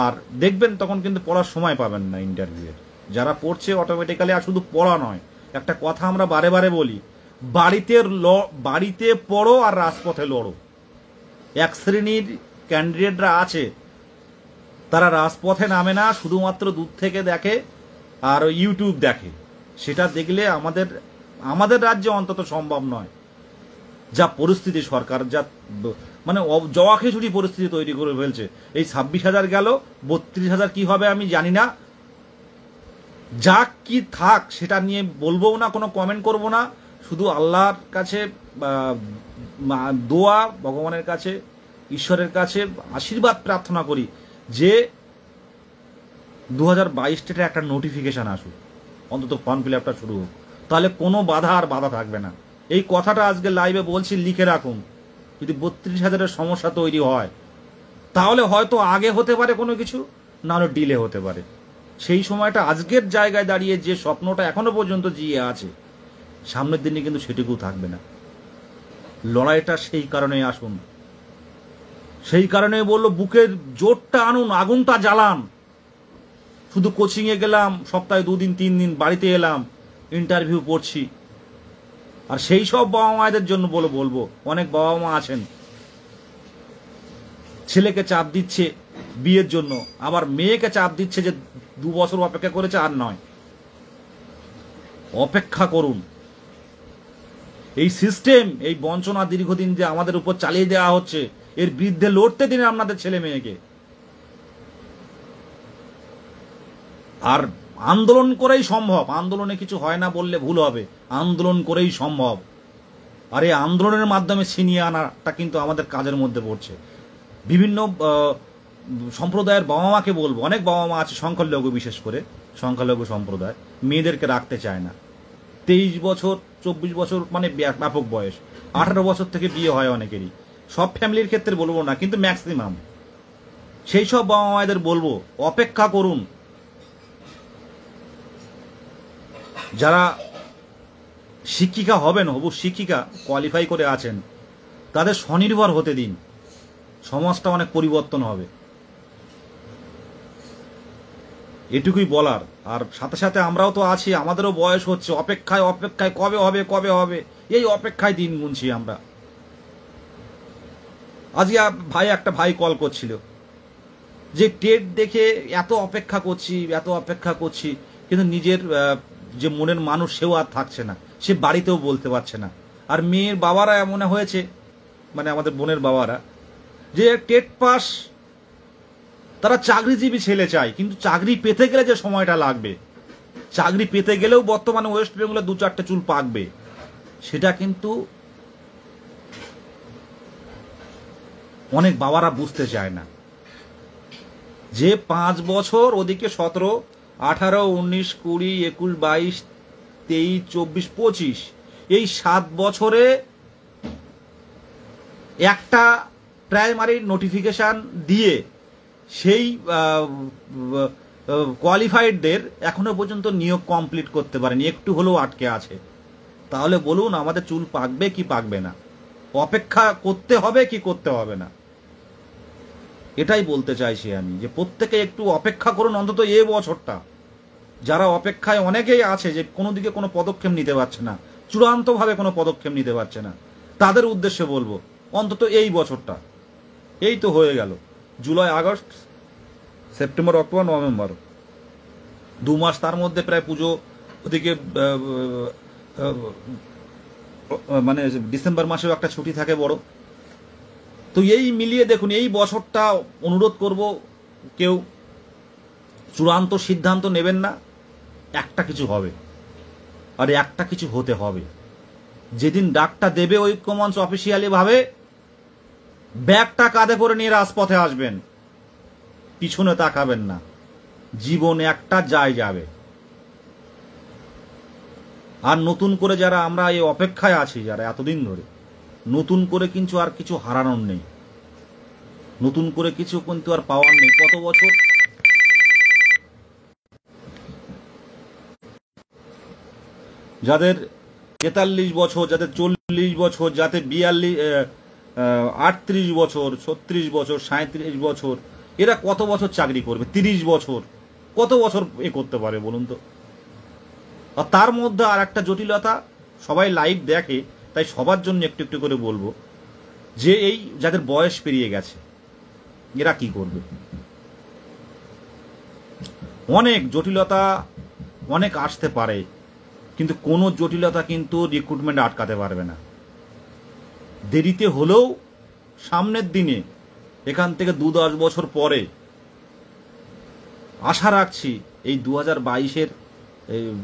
আর দেখবেন তখন কিন্তু পড়ার সময় পাবেন না ইন্টারভিউয়ের। যারা পড়ছে অটোমেটিক্যালি, আর শুধু পড়া নয়, একটা কথা আমরা বারে বারে বলি, বাড়িতে পড়ো আর রাজপথে লড়ো। এক শ্রেণীর ক্যান্ডিডেটরা আছে, তারা রাজপথে নামে না, শুধুমাত্র দূর থেকে দেখে আর ইউটিউব দেখে, সেটা দেখলে আমাদের রাজ্যে অন্তত সম্ভব নয়। যা পরিস্থিতি সরকার যা মানে জওয়া খিচুড়ি পরিস্থিতি তৈরি করে ফেলছে। এই 26,000 গেল, 32,000 কি হবে আমি জানি না। যা কি থাক সেটা নিয়ে বলবো না, কোনো কমেন্ট করব না। শুধু আল্লাহর কাছে দোয়া, ভগবানের কাছে, ঈশ্বরের কাছে আশীর্বাদ প্রার্থনা করি যে 2022 একটা নোটিফিকেশান আসুক, অন্তত ফর্ম ফিল আপটা শুরু হোক, তাহলে কোনো বাধা থাকবে না। এই কথাটা আজকে লাইভে বলছি, লিখে রাখুন। যদি 32,000-এর সমস্যা তৈরি হয় তাহলে হয়তো আগে হতে পারে কোনো কিছু, নাহলে ডিলে হতে পারে। সেই সময়টা আজকের জায়গায় দাঁড়িয়ে যে স্বপ্নটা এখনো পর্যন্ত জিয়ে আছে, সামনের দিনে কিন্তু সেটুকু থাকবে না। লড়াইটা সেই কারণেই আসুন, সেই কারণে বললো বুকের জোরটা আনুন, আগুনটা জ্বালান। শুধু কোচিংয়ে গেলাম, সপ্তাহে 2 দিন 3 দিন, বাড়িতে এলাম, ইন্টারভিউ পড়ছি। আর সেই সব বাবা মায়েদের জন্য বলবো, অনেক বাবা মা আছেন ছেলেকে চাপ দিচ্ছে বিয়ের জন্য, আবার মেয়েকে চাপ দিচ্ছে যে 2 বছর অপেক্ষা করেছে আর নয়। অপেক্ষা করুন। এই সিস্টেম, এই বঞ্চনা দীর্ঘদিন যে আমাদের উপর চালিয়ে দেওয়া হচ্ছে, এর বিরুদ্ধে লড়তে দিন আপনাদের ছেলে মেয়েকে। আর আন্দোলন করেই সম্ভব, আন্দোলনে কিছু হয় না বললে ভুল হবে, আন্দোলন করেই সম্ভব। আর এই আন্দোলনের মাধ্যমে ছিনিয়ে আনাটা কিন্তু আমাদের কাজের মধ্যে পড়ছে। বিভিন্ন সম্প্রদায়ের বাবা মাকে বলবো, অনেক বাবা মা আছে সংখ্যালঘু, বিশেষ করে সংখ্যালঘু সম্প্রদায়, মেয়েদেরকে রাখতে চায় না। 23 বছর 24 বছর মানে ব্যাপক বয়স, 18 বছর থেকে বিয়ে হয় অনেকেরই। সব ফ্যামিলির ক্ষেত্রে বলবো না, কিন্তু ম্যাক্সিমাম। সেই সব বাবা মায়েদের বলবো অপেক্ষা করুন। যারা শিক্ষিকা হবেন, হবু শিক্ষিকা কোয়ালিফাই করে আছেন, তাদের স্বনির্ভর হতে দিন, সমাজটা অনেক পরিবর্তন হবে। এটুকুই বলার। আর সাথে সাথে আমরাও তো আছি, আমাদেরও বয়স হচ্ছে, অপেক্ষায় কবে হবে এই অপেক্ষায় দিন গুনছি আমরা। আজকে একটা ভাই কল করছিল যে টেট দেখে এত অপেক্ষা করছি, কিন্তু নিজের যে মনের মানুষ সেও আর থাকছে না, সে বাড়িতেও বলতে পারছে না। আর মেয়ের বাবারা এমন হয়েছে, মানে আমাদের বোনের বাবারা, যে টেট পাস, তারা চাকরিজীবী ছেলে চায়, কিন্তু চাকরি পেতে গেলে যে সময়টা লাগবে, চাকরি পেতে গেলেও বর্তমানে ওয়েস্ট বেঙ্গলে 2-4টে চুল পাকবে, সেটা কিন্তু অনেক বাবারা বুঝতে চায় না। যে 5 বছর, ওদিকে 17, 18, 19, 20, 21, 22, 23, 24, 25, এই 7 বছরে একটা প্রাইমারি নোটিফিকেশান দিয়ে সেই কোয়ালিফাইডদের এখনো পর্যন্ত নিয়োগ কমপ্লিট করতে পারেনি, একটু হলেও আটকে আছে। তাহলে বলুন আমাদের চুল পাকবে কি পাকবে না? অপেক্ষা করতে হবে কি করতে হবে না? এটাই বলতে চাইছি আমি, যে প্রত্যেকে একটু অপেক্ষা করুন, অন্তত এই বছরটা। যারা অপেক্ষায় অনেকেই আছে, যে কোনো দিকে কোনো পদক্ষেপ নিতে পারছে না, চূড়ান্তভাবে কোনো পদক্ষেপ নিতে পারছে না, তাদের উদ্দেশ্যে বলবো অন্তত এই বছরটা। এই তো হয়ে গেল July, August, September, October, November, 2 মাস। তার মধ্যে প্রায় পুজো, ওদিকে মানে ডিসেম্বর মাসেও একটা ছুটি থাকে বড়। তো এই মিলিয়ে দেখুন, এই বছরটা অনুরোধ করব, কেউ চূড়ান্ত সিদ্ধান্ত নেবেন না। একটা কিছু হবে, আর একটা কিছু হতে হবে। যেদিন ডাকটা দেবে ঐক্যমঞ্চ অফিসিয়ালি ভাবে, ব্যাগটা কাঁধে করে নিয়ে রাজপথে আসবেন, পিছনে তাকাবেন না। জীবন একটা যাবে। আর নতুন করে যারা আমরা এই অপেক্ষায় আছি, যারা এতদিন ধরে, নতুন করে কিন্তু আর কিছু হারানোর নেই, নতুন করে কিছু কিন্তু আর পাওয়ার নেই। কত বছর যাদের 43 বছর, যাদের 40 বছর, যাদের 38 বছর, 36 বছর, 37 বছর, এরা কত বছর চাকরি করবে? 30 বছর, কত বছর করতে পারে বলুন তো? আর তার মধ্যে আর একটা জটিলতা, সবাই লাইভ দেখে, তাই সবার জন্য একটু একটু করে বলবো, যে এই যাদের বয়স পেরিয়ে গেছে, এরা কি করবে? অনেক জটিলতা অনেক আসতে পারে, কিন্তু কোনো জটিলতা কিন্তু রিক্রুটমেন্ট আটকাতে পারবে না। দেরিতে হলেও সামনের দিনে এখান থেকে 2-10 বছর পরে আশা রাখছি এই 2022-এর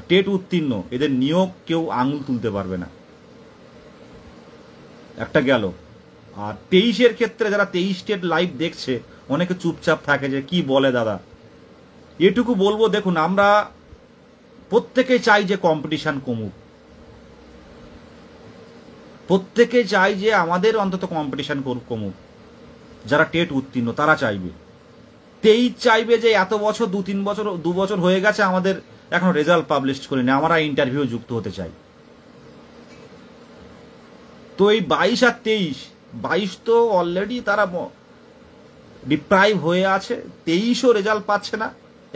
টেট উত্তীর্ণ এদের নিয়োগ কেউ আঙুল তুলতে পারবে না। একটা গেল। আর 23-এর ক্ষেত্রে যারা 23 টেট লাইভ দেখছে অনেকে চুপচাপ থাকে যে কি বলে দাদা। এটুকু বলবো, দেখুন আমরা প্রত্যেকে চাই যে কম্পিটিশন কমুক, প্রত্যেকে চাই যে আমাদের অন্তত কম্পিটিশন কমুক। যারা টেট উত্তীর্ণ তারা চাইবে, 23 চাইবে যে এত বছর 2 বছর হয়ে গেছে আমাদের এখনো রেজাল্ট পাবলিশ করিনি, আমরা ইন্টারভিউ যুক্ত হতে চাই। তো এই 22 আর 23 তো অলরেডি তারা ডিপ্রাইভ হয়ে আছে, 23ও রেজাল্ট পাচ্ছে না।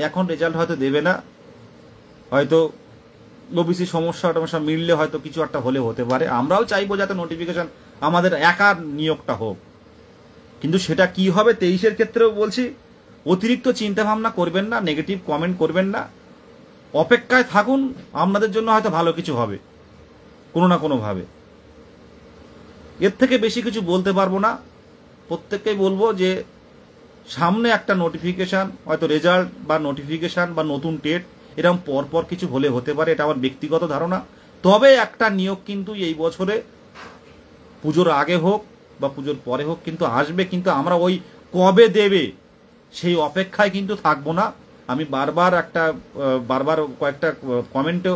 এখন রেজাল্ট হয়তো দেবে না, হয়তো ওবিসি সমস্যা মিললে হয়তো কিছু একটা হলে হতে পারে। আমরাও চাইবো যাতে নোটিফিকেশন আমাদের একার নিয়োগটা হোক, কিন্তু সেটা কি হবে 23-এর ক্ষেত্রেও বলছি অতিরিক্ত চিন্তা ভাবনা করবেন না, নেগেটিভ কমেন্ট করবেন না, অপেক্ষায় থাকুন, আপনাদের জন্য হয়তো ভালো কিছু হবে কোনো না কোনোভাবে। এর থেকে বেশি কিছু বলতে পারবো না। প্রত্যেককেই বলবো যে সামনে একটা নোটিফিকেশান, হয়তো রেজাল্ট বা নোটিফিকেশান বা নতুন টেট এরকম পরপর কিছু হলে হতে পারে, এটা আমার ব্যক্তিগত ধারণা। তবে একটা নিয়োগ কিন্তু এই বছরে পুজোর আগে হোক বা পুজোর পরে হোক কিন্তু আসবে, কিন্তু আমরা ওই কবে দেবে সেই অপেক্ষায় কিন্তু থাকবো না। আমি বারবার কয়েকটা কমেন্টে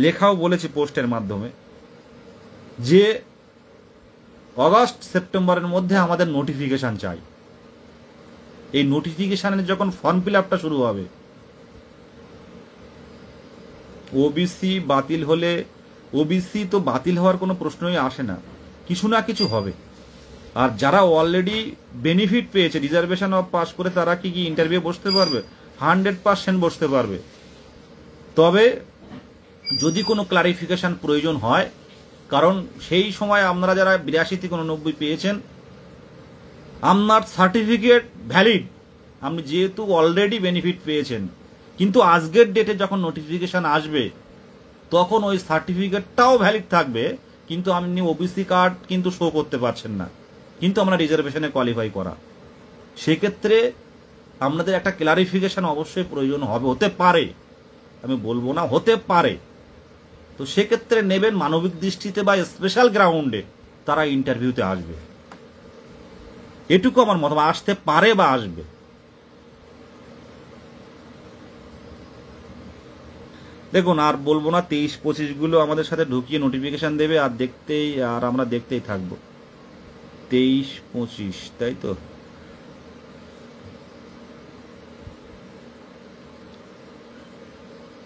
লেখাও বলেছি পোস্টের মাধ্যমে যে অগাস্ট সেপ্টেম্বরের মধ্যে আমাদের নোটিফিকেশান চাই। এই নোটিফিকেশানের যখন ফর্ম ফিল আপটা শুরু হবে, ওবিসি বাতিল হলে, ওবিসি তো বাতিল হওয়ার কোনো প্রশ্নই আসে না, কিছু না কিছু হবে। আর যারা অলরেডি বেনিফিট পেয়েছে রিজার্ভেশন অফ পাস করে, তারা কি ইন্টারভিউ বসতে পারবে? 100% বসতে পারবে। তবে যদি কোনো ক্লারিফিকেশন প্রয়োজন হয়, কারণ সেই সময় আপনারা যারা 82 থেকে 89 পেয়েছেন, আপনার সার্টিফিকেট ভ্যালিড, আপনি যেহেতু অলরেডি বেনিফিট পেয়েছেন, কিন্তু আজকের ডেটে যখন নোটিফিকেশন আসবে তখন ওই সার্টিফিকেটটাও ভ্যালিড থাকবে, কিন্তু আপনি ওবিসি কার্ড কিন্তু শো করতে পারছেন না, কিন্তু আমরা রিজার্ভেশনে কোয়ালিফাই করা। সেক্ষেত্রে আপনাদের একটা ক্লারিফিকেশন অবশ্যই প্রয়োজন হবে, হতে পারে, আমি বলবো না, হতে পারে। তো সেক্ষেত্রে নেবেন মানবিক দৃষ্টিতে বা স্পেশাল গ্রাউন্ডে তারা ইন্টারভিউতে আসবে, এটুকু আমার মত, আসতে পারে বা আসবে। দেখুন আর বলবো না, 23-25 গুলো আমাদের সাথে ঢুকিয়ে নোটিফিকেশন দেবে আর আমরা দেখতেই থাকবো। 23-25 তাই তো।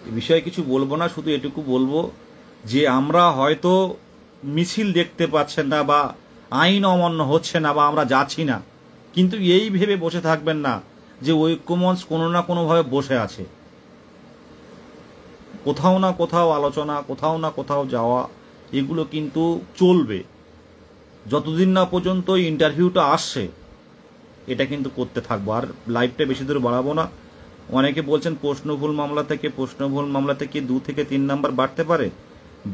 এ বিষয়ে কিছু বলবো না, শুধু এটুকু বলবো যে আমরা হয়তো মিছিল দেখতে পাচ্ছেন না বা আইন অমান্য হচ্ছে না বা আমরা যাচ্ছি না, কিন্তু এই ভেবে বসে থাকবেন না যে ঐক্যমঞ্চ কোনো না কোনোভাবে বসে আছে। কোথাও না কোথাও আলোচনা, কোথাও না কোথাও যাওয়া, এগুলো কিন্তু চলবে যতদিন না পর্যন্ত ইন্টারভিউটা আসছে, এটা কিন্তু করতে থাকবো। আর লাইভটা বেশি দূর বাড়াবো না। অনেকে বলছেন প্রশ্নভুল মামলা থেকে 2 থেকে 3 নাম্বার বাড়তে পারে,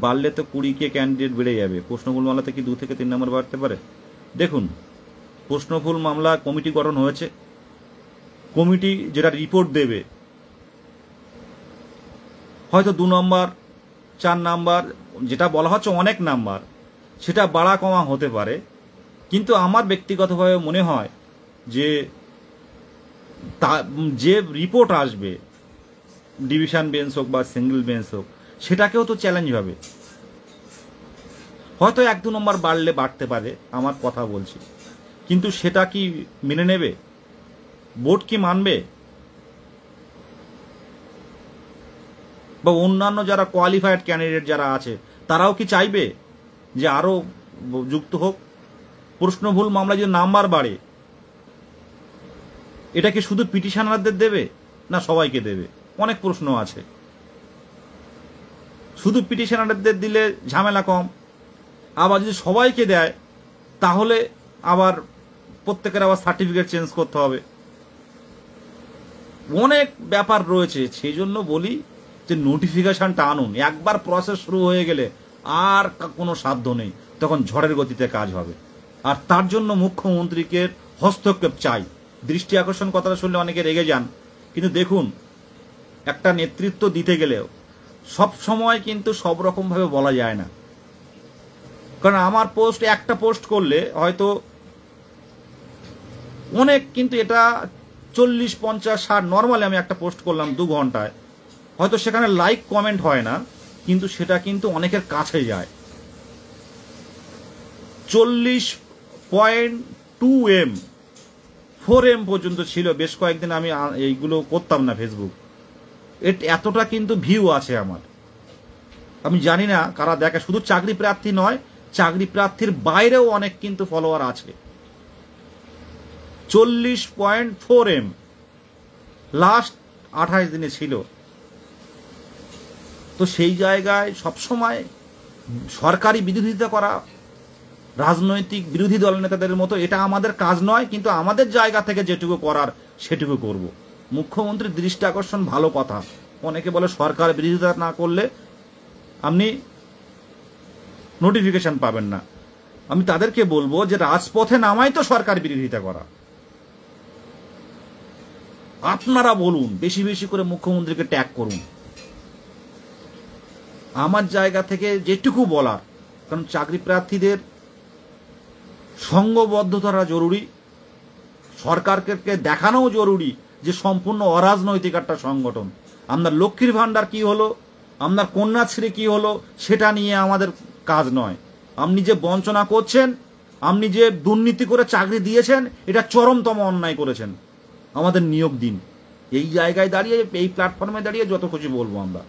বাড়লে তো 20 ক্যান্ডিডেট বেড়ে যাবে। প্রশ্নভুল মামলা থেকে 2 থেকে 3 নাম্বার বাড়তে পারে। দেখুন, প্রশ্নভুল মামলা কমিটি গঠন হয়েছে, কমিটি যেটা রিপোর্ট দেবে, হয়তো 2 নম্বর 4 নাম্বার, যেটা বলা হচ্ছে অনেক নাম্বার, সেটা বাড়া কমা হতে পারে। কিন্তু আমার ব্যক্তিগতভাবে মনে হয় যে যে রিপোর্ট আসবে, ডিভিশন বেঞ্চ হোক বা সিঙ্গেল বেঞ্চ হোক, সেটাকেও তো চ্যালেঞ্জ হবে। হয়তো 1-2 নম্বর বাড়লে বাড়তে পারে, আমার কথা বলছি, কিন্তু সেটা কি মেনে নেবে বোর্ড? কি মানবে? বা অন্যান্য যারা কোয়ালিফাইড ক্যান্ডিডেট যারা আছে তারাও কি চাইবে যে আরো যুক্ত হোক? প্রশ্নভুল মামলায় যদি নাম্বার বাড়ে, এটা কি শুধু পিটিশনারদের দেবে না সবাইকে দেবে? অনেক প্রশ্ন আছে। শুধু পিটিশনারদের দিলে ঝামেলা কম, আবার যদি সবাইকে দেয় তাহলে আবার প্রত্যেকের আবার সার্টিফিকেট চেঞ্জ করতে হবে, অনেক ব্যাপার রয়েছে। সেই জন্য বলি যে নোটিফিকেশনটা আনুন, একবার প্রসেস শুরু হয়ে গেলে আর কোনো সাধ্য নেই, তখন ঝড়ের গতিতে কাজ হবে। আর তার জন্য মুখ্যমন্ত্রীকে হস্তক্ষেপ চাই। দৃষ্টি আকর্ষণ কথাটা শুনলে অনেকে রেগে যান, কিন্তু দেখুন, একটা নেতৃত্ব দিতে গেলেও সব সময় কিন্তু সব রকমভাবে বলা যায় না। কারণ আমার পোস্ট, একটা পোস্ট করলে হয়তো অনেক, কিন্তু এটা 40, 50, 60, নর্মালি আমি একটা পোস্ট করলাম 2 ঘন্টায়, হয়তো সেখানে লাইক কমেন্ট হয় না, কিন্তু সেটা কিন্তু অনেকের কাছে যায়। 40.2M 4M পর্যন্ত ছিল বেশ কয়েকদিন, আমি এইগুলো করতাম না ফেসবুক। এতটা কিন্তু ভিউ আছে আমার। আমি জানি না কারা দেখে, শুধু চাকরি প্রার্থী নয়, চাকরি প্রার্থীর বাইরেও অনেক কিন্তু ফলোয়ার আছে। 40.4M লাস্ট 28 দিনে ছিল। তো সেই জায়গায় সবসময় সরকারি বিরোধিতা করা রাজনৈতিক বিরোধী দল নেতাদের মতো এটা আমাদের কাজ নয়, কিন্তু আমাদের জায়গা থেকে যেটুকু করার সেটুকু করব। মুখ্যমন্ত্রীর দৃষ্টি আকর্ষণ ভালো কথা, অনেকে বলে সরকার বিরোধিতা না করলে আপনি নোটিফিকেশন পাবেন না। আমি তাদেরকে বলবো যে রাজপথে নামাই তো সরকার বিরোধিতা করা। আপনারা বলুন, বেশি বেশি করে মুখ্যমন্ত্রীকে ট্যাগ করুন। আমার জায়গা থেকে যেটুকু বলার, কারণ চাকরি প্রার্থীদের সংঘবদ্ধতা জরুরি, সরকারকে দেখানোও জরুরি যে সম্পূর্ণ অরাজনৈতিক একটা সংগঠন। আপনার লক্ষ্মীর ভাণ্ডার কি হলো, আপনার কন্যাশ্রী কি হলো, সেটা নিয়ে আমাদের কাজ নয়। আপনি যে বঞ্চনা করছেন, আপনি যে দুর্নীতি করে চাকরি দিয়েছেন, এটা চরমতম অন্যায় করেছেন। আমাদের নিয়োগ দিন। এই জায়গায় দাঁড়িয়ে, এই প্ল্যাটফর্মে দাঁড়িয়ে যত খুশি বলবো আমরা।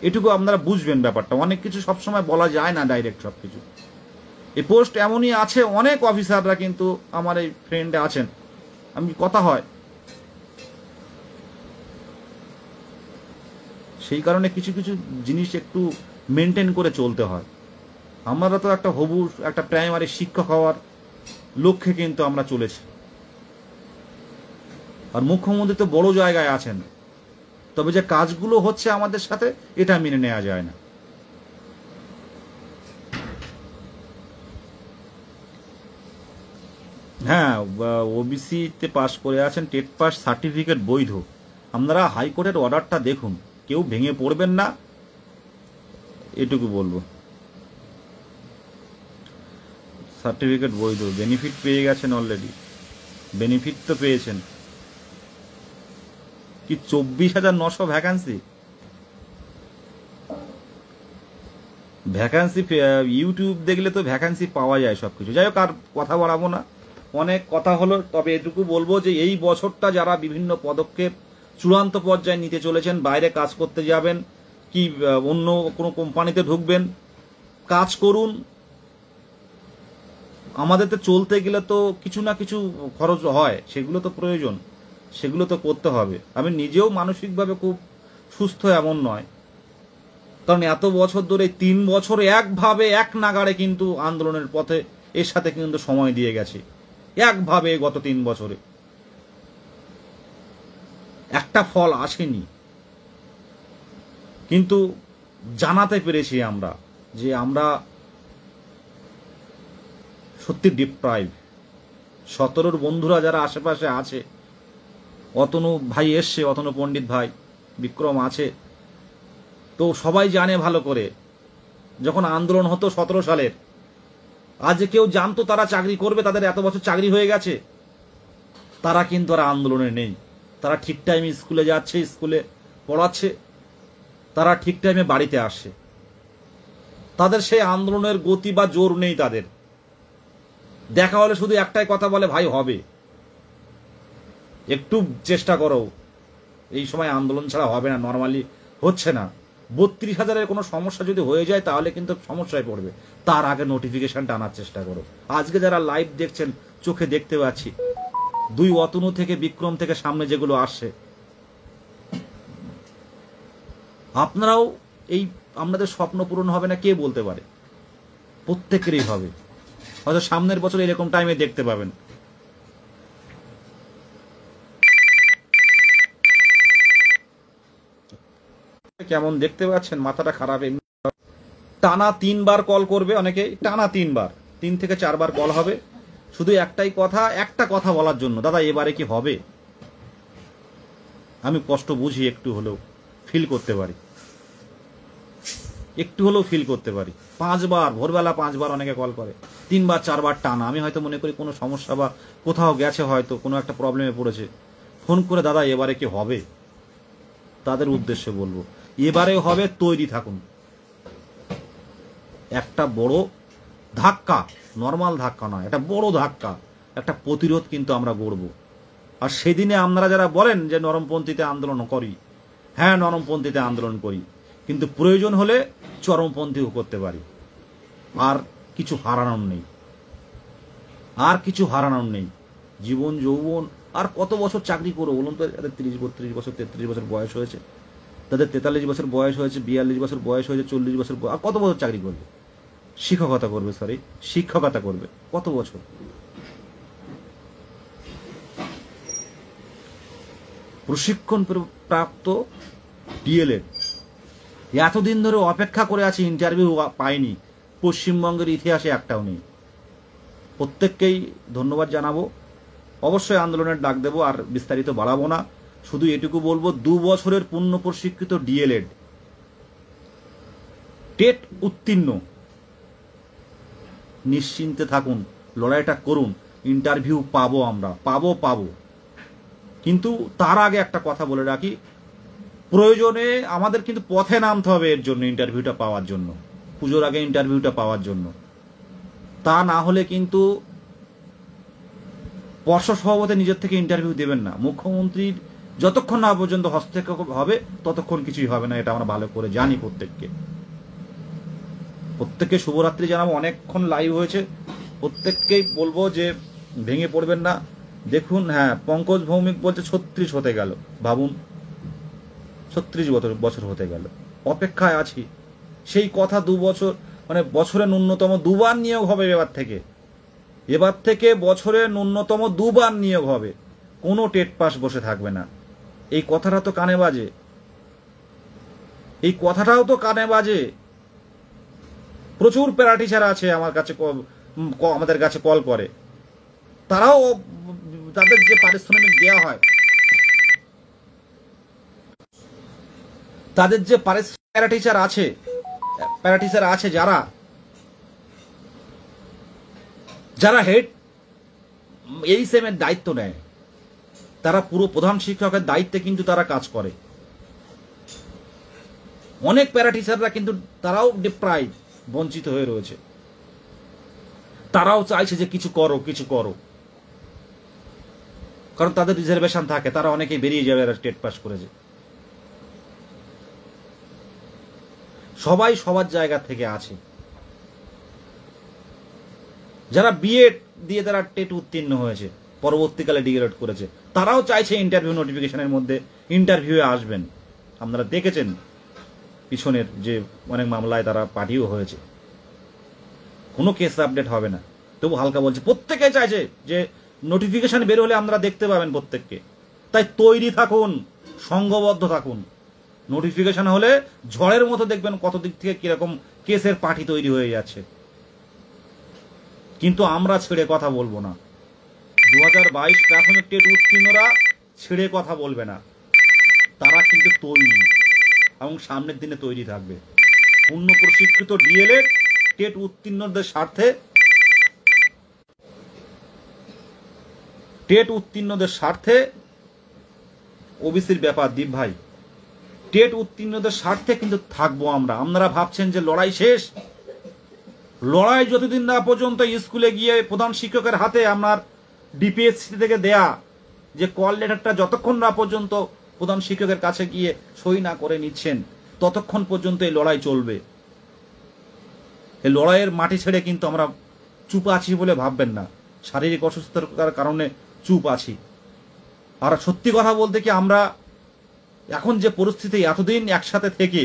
এটুকু আপনারা বুঝবেন ব্যাপারটা। অনেক কিছু সবসময় বলা যায় না ডাইরেক্ট সব কিছু। এই পোস্ট এমনই আছে, অনেক অফিসাররা কিন্তু আমার এই ফ্রেন্ডে আছেন, আমি কথা হয়, সেই কারণে কিছু কিছু জিনিস একটু মেনটেন করে চলতে হয়। আমরা তো একটা হবু একটা প্রাইমারি শিক্ষক হওয়ার লক্ষ্যে কিন্তু আমরা চলেছি। আর মুখ্যমন্ত্রী তো বড় জায়গায় আছেন, তবে যে কাজগুলো হচ্ছে আমাদের সাথে, এটা মেনে নেওয়া যায় না। হ্যাঁ, ওবিসিতে পাস করে আছেন, টেট পাস সার্টিফিকেট বৈধ। আপনারা হাইকোর্টের অর্ডারটা দেখুন, কেউ ভেঙে পড়বেন না, এটুকু বলবো। সার্টিফিকেট বৈধ, বেনিফিট পেয়ে গেছেন অলরেডি, বেনিফিট তো পেয়েছেন। কি 24,900 ভ্যাকান্সি, ভ্যাকান্সি ইউটিউব দেখলে তো ভ্যাকান্সি পাওয়া যায় সবকিছু। যাই হোক, আর কথা বাড়াবো না, অনেক কথা হলো। তবে এটুকু বলবো যে এই বছরটা যারা বিভিন্ন পদক্ষেপ চূড়ান্ত পর্যায়ে নিতে চলেছেন, বাইরে কাজ করতে যাবেন কি অন্য কোনো কোম্পানিতে ঢুকবেন, কাজ করুন। আমাদের তো চলতে গেলে তো কিছু না কিছু খরচ হয়, সেগুলো তো প্রয়োজন, সেগুলো তো করতে হবে। আমি নিজেও মানসিকভাবে খুব সুস্থ এমন নয়, কারণ এত বছর ধরে 3 বছর একভাবে এক নাগাড়ে কিন্তু আন্দোলনের পথে এর সাথে কিন্তু সময় দিয়ে গেছি একভাবে। গত 3 বছরে একটা ফল আসেনি, কিন্তু জানাতে পেরেছি আমরা যে আমরা সত্যি ডিপ্রাইভ। 17-র বন্ধুরা যারা আশেপাশে আছে, অতনু ভাই এসছে, অতনু পণ্ডিত ভাই, বিক্রম আছে, তো সবাই জানে ভালো করে যখন আন্দোলন হতো 17 সালের, আজ কেউ জানতো তারা চাকরি করবে, তাদের এত বছর চাকরি হয়ে গেছে, তারা কিন্তু আর আন্দোলনে নেই। তারা ঠিক টাইমে স্কুলে যাচ্ছে, স্কুলে পড়াচ্ছে, তারা ঠিক টাইমে বাড়িতে আসছে। তাদের সেই আন্দোলনের গতি বা জোর নেই। তাদের দেখা হলে শুধু একটাই কথা বলে, ভাই হবে, একটু চেষ্টা করো, এই সময় আন্দোলন ছাড়া হবে না, নর্মালি হচ্ছে না। 32,000-এর কোনো সমস্যা যদি হয়ে যায় তাহলে কিন্তু সমস্যায় পড়বে, তার আগে নোটিফিকেশনটা আনার চেষ্টা করো। আজকে যারা লাইভ দেখছেন, চোখে দেখতে পাচ্ছি 2 অতনু থেকে বিক্রম থেকে সামনে যেগুলো আসছে, আপনারাও এই আপনাদের স্বপ্ন পূরণ হবে না কে বলতে পারে, প্রত্যেকেরই হবে। হয়তো সামনের বছর এরকম টাইমে দেখতে পাবেন। কেমন দেখতে পাচ্ছেন, মাথাটা খারাপ। টানা 3 বার কল করবে অনেকে, টানা 3 বার, 3 থেকে 4 বার কল হবে, শুধু একটা কথা বলার জন্য, দাদা এবারে কি হবে। আমি কষ্ট বুঝি, একটু হলেও ফিল করতে পারি, একটু হলেও ফিল করতে পারি। 5 বার, ভোরবেলা 5 বার অনেকে কল করে, 3 বার 4 বার টানা। আমি হয়তো মনে করি কোনো সমস্যা বা কোথাও গেছে, হয়তো কোনো একটা প্রবলেমে পড়েছে, ফোন করে দাদা এবারে কি হবে। তাদের উদ্দেশ্যে বলবো, এবারে হবে, তৈরি থাকুন। একটা বড় ধাক্কা, নর্মাল ধাক্কা নয়, একটা বড় ধাক্কা, একটা প্রতিরোধ কিন্তু আমরা গড়ব। আর সেদিনে আপনারা যারা বলেন যে নরমপন্থীতে আন্দোলন করি, হ্যাঁ নরমপন্থীতে আন্দোলন করি, কিন্তু প্রয়োজন হলে চরমপন্থীও করতে পারি। আর কিছু হারানোর নেই, আর কিছু হারানোর নেই। জীবন যৌবন আর কত বছর চাকরি করবো বলুন তো। যাদের 30-32 বছর 33 বছর বয়স হয়েছে, তাদের 43 বছর বয়স হয়েছে, 42 বছর বয়স হয়েছে, 40 বছর, আর কত বছর চাকরি করবে, শিক্ষকতা করবে কত বছর। প্রশিক্ষণ প্রাপ্ত ডিএলএড এতদিন ধরে অপেক্ষা করে আছে, ইন্টারভিউ পায়নি, পশ্চিমবঙ্গের ইতিহাসে একটাও নেই। প্রত্যেককেই ধন্যবাদ জানাবো, অবশ্যই আন্দোলনের ডাক দেবো, আর বিস্তারিত বাড়াবো না। শুধু এটুকু বলবো, 2 বছরের পূর্ণ প্রশিক্ষিত ডিএলএড টেট উত্তীর্ণ, নিশ্চিন্তে থাকুন, লড়াইটা করুন, ইন্টারভিউ পাবো, আমরা পাবো। কিন্তু তার আগে একটা কথা বলে রাখি, প্রয়োজনে আমাদের কিন্তু পথে নামতে হবে এর জন্য, ইন্টারভিউটা পাওয়ার জন্য, পুজোর আগে ইন্টারভিউটা পাওয়ার জন্য। তা না হলে কিন্তু পর্ষদ সভাপতি নিজের থেকে ইন্টারভিউ দেবেন না। মুখ্যমন্ত্রীর যতক্ষণ না পর্যন্ত হস্তক্ষেপ হবে ততক্ষণ কিছুই হবে না, এটা আমরা ভালো করে জানি। প্রত্যেককে শুভরাত্রি জানাবো। অনেকক্ষণ লাইভ হয়েছে, প্রত্যেককেই বলবো যে ভেঙে পড়বেন না। দেখুন, হ্যাঁ পঙ্কজ ভৌমিক বলছে 36 হতে গেল, ভাবুন 36 বছর হতে গেল, অপেক্ষায় আছি। সেই কথা 2 বছর, মানে বছরে ন্যূনতম 2 বার নিয়োগ হবে এবার থেকে বছরে ন্যূনতম 2 বার নিয়োগ হবে, কোনো টেট পাস বসে থাকবে না। এই কথাটা তো কানে বাজে, এই কথাটাও তো কানে বাজে। প্রচুর প্যারা টিচার আছে আমার কাছে, আমাদের কাছে কল করে, তারাও তাদের যে পারিশ্রমিক দেওয়া হয়, তাদের যে প্যারা টিচার আছে যারা হেড এই সেমের দায়িত্ব নেয়, তারা পুরো প্রধান শিক্ষকের দায়িত্বে কিন্তু তারা কাজ করে। অনেক প্যারা টিচাররা কিন্তু তারাও ডিপ্রাইভ, বঞ্চিত হয়ে রয়েছে, তারাও চাইছে যে কিছু করো, কারণ তাদের রিজার্ভেশন থাকে, তারা অনেকেই বেরিয়ে যাবে টেট পাস করেছে। সবাই সবার জায়গা থেকে আছে। যারা বিএড দিয়ে তারা টেট উত্তীর্ণ হয়েছে, পরবর্তীকালে ডিএলএড করেছে, তারাও চাইছে ইন্টারভিউ নোটিফিকেশনের মধ্যে ইন্টারভিউয়ে আসবেন। আপনারা দেখেছেন পিছনের যে অনেক মামলায় তারা পার্টিও হয়েছে, কোনো কেস আপডেট হবে না, তবু হালকা বলছে। প্রত্যেকে চাইছে যে নোটিফিকেশন বের হলে আপনারা দেখতে পাবেন প্রত্যেককে। তাই তৈরি থাকুন, সংঘবদ্ধ থাকুন। নোটিফিকেশন হলে ঝড়ের মতো দেখবেন কত দিক থেকে কিরকম কেসের পার্টি তৈরি হয়ে যাচ্ছে। কিন্তু আমরা ছেড়ে কথা বলবো না। 2022 প্রাথমিক টেট উত্তীর্ণরা ছেড়ে কথা বলবে না, তারা কিন্তু তৈরি এবং সামনের দিনে তৈরি থাকবে। পূর্ণ প্রশিক্ষিত ডিএলএড টেট উত্তীর্ণদের স্বার্থে ওবিসির ব্যাপার দীপ ভাই, টেট উত্তীর্ণদের স্বার্থে কিন্তু থাকবো আমরা। আপনারা ভাবছেন যে লড়াই শেষ, লড়াই যতদিন না পর্যন্ত স্কুলে গিয়ে প্রধান শিক্ষকের হাতে আপনার ডিপিএসসি থেকে দেয়া যে কল লেটারটা যতক্ষণ না পর্যন্ত প্রধান শিক্ষকের কাছে গিয়ে সই না করে নিচ্ছেন, ততক্ষণ পর্যন্ত এই লড়াই চলবে। এই লড়াইয়ের মাটি ছেড়ে কিন্তু আমরা চুপ আছি বলে ভাববেন না, শারীরিক অসুস্থতার কারণে চুপ আছি। আর সত্যি কথা বলতে কি, আমরা এখন যে পরিস্থিতি, এতদিন একসাথে থেকে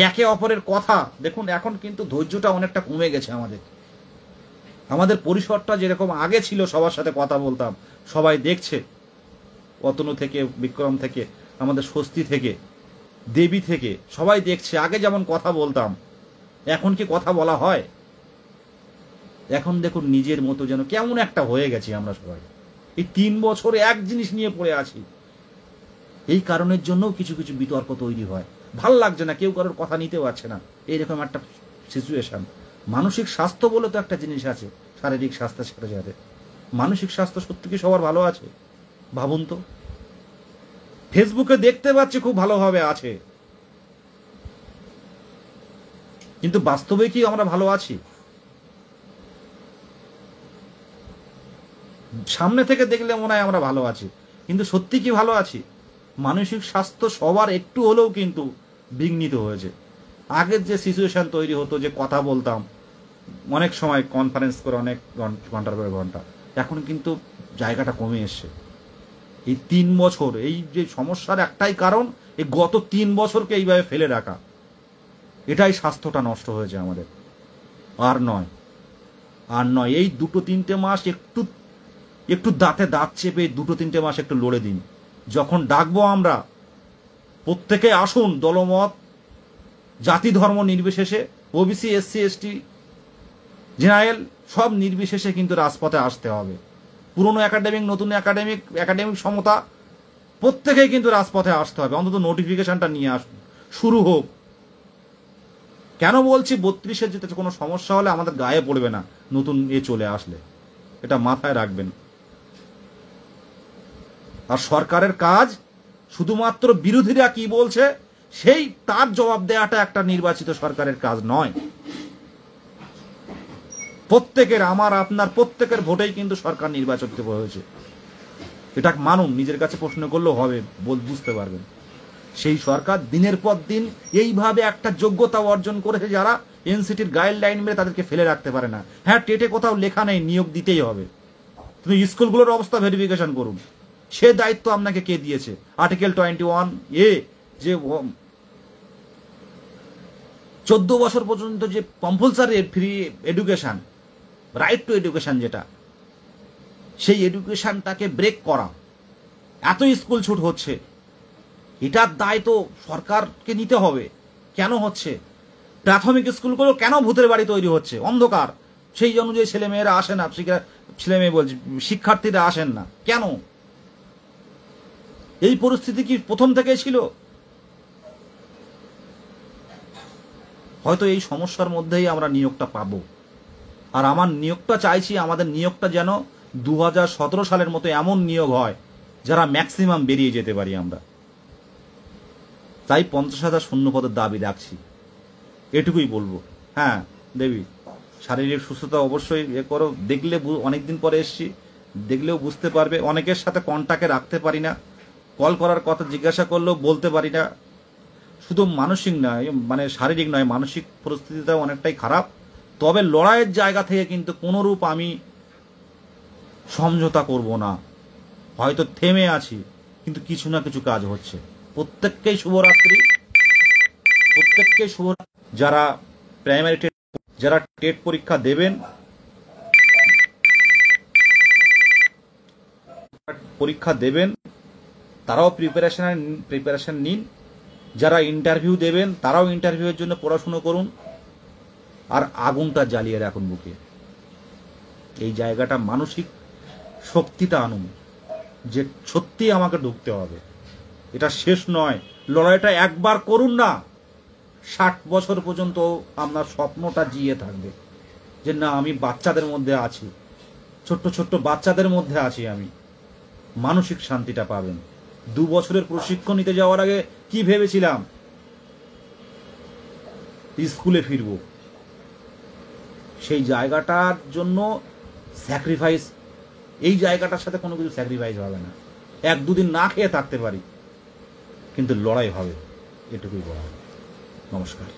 একে অপরের কথা দেখুন, এখন কিন্তু ধৈর্যটা অনেকটা কমে গেছে আমাদের পরিসরটা যেরকম আগে ছিল, সবার সাথে কথা বলতাম, সবাই দেখছে, অতনু থেকে বিক্রম থেকে আমাদের স্বস্তি থেকে, দেবী থেকে সবাই দেখছে। আগে যেমন কথা বলতাম, এখন কি কথা বলা হয়? এখন দেখুন নিজের মতো যেন কেমন একটা হয়ে গেছি আমরা সবাই। এই 3 বছরে এক জিনিস নিয়ে পড়ে আছি। এই কারণের জন্যও কিছু কিছু বিতর্ক তৈরি হয়, ভাল লাগছে না, কেউ কারোর কথা নিতে পারছে না, এইরকম একটা সিচুয়েশন। মানসিক স্বাস্থ্য বলে তো একটা জিনিস আছে, শারীরিক স্বাস্থ্যের সাথে সাথে মানসিক স্বাস্থ্য সত্যি কি সবার ভালো আছে? ভাবুন তো। ফেসবুকে দেখতে পাচ্ছি খুব ভালোভাবে আছে, কিন্তু বাস্তবে কি আমরা ভালো আছি? সামনে থেকে দেখলে মনে হয় আমরা ভালো আছি, কিন্তু সত্যি কি ভালো আছি? মানসিক স্বাস্থ্য সবার একটু হলেও কিন্তু বিঘ্নিত হয়েছে। আগের যে সিচুয়েশন তৈরি হতো, যে কথা বলতাম অনেক সময় কনফারেন্স করে অনেক ঘন্টার পর ঘন্টা, এখন কিন্তু জায়গাটা কমে এসছে। এই 3 বছর এই যে সমস্যার একটাই কারণ, এই গত 3 বছরকে এইভাবে ফেলে রাখা, এটাই স্বাস্থ্যটা নষ্ট হয়েছে আমাদের। আর নয়, আর নয়। এই 2-3টে মাস একটু একটু দাঁতে দাঁত চেপে 2-3টে মাস একটু লড়ে দিন। যখন ডাকবো আমরা, প্রত্যেকে আসুন, দলমত জাতি ধর্ম নির্বিশেষে, ওবিসি এসসি এসটি জেনারেল সব নির্বিশেষে কিন্তু রাজপথে আসতে হবে। পুরনো একাডেমিক নতুন একাডেমিক সমতা প্রত্যেকেই কিন্তু রাজপথে আসতে হবে। অন্তত নোটিফিকেশনটা নিয়ে আসুন, শুরু হোক। কেন বলছি 32-এর যেতে কোনো সমস্যা হলে আমাদের গায়ে পড়বে না নতুন চলে আসলে, এটা মাথায় রাখবেন। আর সরকারের কাজ শুধুমাত্র বিরোধীরা কি বলছে সেই তার জবাব দেওয়াটা একটা নির্বাচিত সরকারের কাজ নয়। প্রত্যেকের, আমার আপনার প্রত্যেকের ভোটেই কিন্তু সরকার নির্বাচিত হয়েছে, এটা মানুন। নিজের কাছে প্রশ্ন করলেও হবে, বুঝতে পারবেন। সেই সরকার দিনের পর দিন এইভাবে একটা যোগ্যতা অর্জন করেছে, যারা এনসিটির গাইডলাইন মেনে তাদেরকে ফেলে রাখতে পারে না। হ্যাঁ, টেটে কোথাও লেখা নেই নিয়োগ দিতেই হবে, তুমি স্কুলগুলোর অবস্থা ভেরিফিকেশন করুন। সে দায়িত্ব আপনাকে কে দিয়েছে? আর্টিকেল 21A, যে 14 বছর পর্যন্ত যে compulsory free education, right two education, যেটা সেই এডুকেশনটাকে ব্রেক করা। এত স্কুল ছুট হচ্ছে, এটার দায় তো সরকারকে নিতে হবে। কেন হচ্ছে? প্রাথমিক স্কুলগুলো কেন ভূতের বাড়ি তৈরি হচ্ছে, অন্ধকার, সেই অনুযায়ী ছেলেমেয়েরা আসে না, ছেলেমেয়ে বলছি শিক্ষার্থীরা আসেন না কেন? এই পরিস্থিতি কি প্রথম থেকে ছিল? হয়তো এই সমস্যার মধ্যেই আমরা নিয়োগটা পাবো। আর আমার নিয়োগটা চাইছি, আমাদের নিয়োগটা যেন 2017 সালের মতো এমন নিয়োগ হয় যারা ম্যাক্সিমাম বেরিয়ে যেতে পারি আমরা। তাই 50,000 শূন্যপদের দাবি রাখছি, এটুকুই বলবো। হ্যাঁ দেবী, শারীরিক সুস্থতা অবশ্যই করো। দেখলে, অনেকদিন পরে এসছি, দেখলেও বুঝতে পারবে। অনেকের সাথে কন্ট্যাক্টে রাখতে পারি না, কল করার কথা জিজ্ঞাসা করলেও বলতে পারি না। শুধু মানসিক নয়, মানে শারীরিক নয়, মানসিক পরিস্থিতিটাও অনেকটাই খারাপ। তবে লড়াইয়ের জায়গা থেকে কিন্তু কোনোরূপ আমি সমঝোতা করব না। হয়তো থেমে আছি, কিন্তু কিছু না কিছু কাজ হচ্ছে। প্রত্যেককেই শুভরাত্রি, প্রত্যেককেই শুভ। যারা প্রাইমারি টেট, যারা টেট পরীক্ষা দেবেন, তারাও প্রিপারেশন নিন। যারা ইন্টারভিউ দেবেন তারাও ইন্টারভিউয়ের জন্য পড়াশুনো করুন। আর আগুনটা জ্বালিয়ে রাখুন বুকে। এই জায়গাটা মানসিক শক্তিটা আনুন, যে সত্যি আমাকে ঢুকতে হবে, এটা শেষ নয়। লড়াইটা একবার করুন না, 60 বছর পর্যন্ত আপনার স্বপ্নটা জিয়ে থাকবে, যে না আমি বাচ্চাদের মধ্যে আছি, ছোট্ট ছোট্ট বাচ্চাদের মধ্যে আছি আমি। মানসিক শান্তিটা পাবেন। 2 বছরের প্রশিক্ষণ নিতে যাওয়ার আগে কি ভেবেছিলাম? স্কুলে ফিরবো। সেই জায়গাটার জন্য স্যাক্রিফাইস, এই জায়গাটার সাথে কোনো কিছু স্যাক্রিফাইস হবে না। 1-2 দিন না খেয়ে থাকতে পারি, কিন্তু লড়াই হবে, এটুকুই বলা। নমস্কার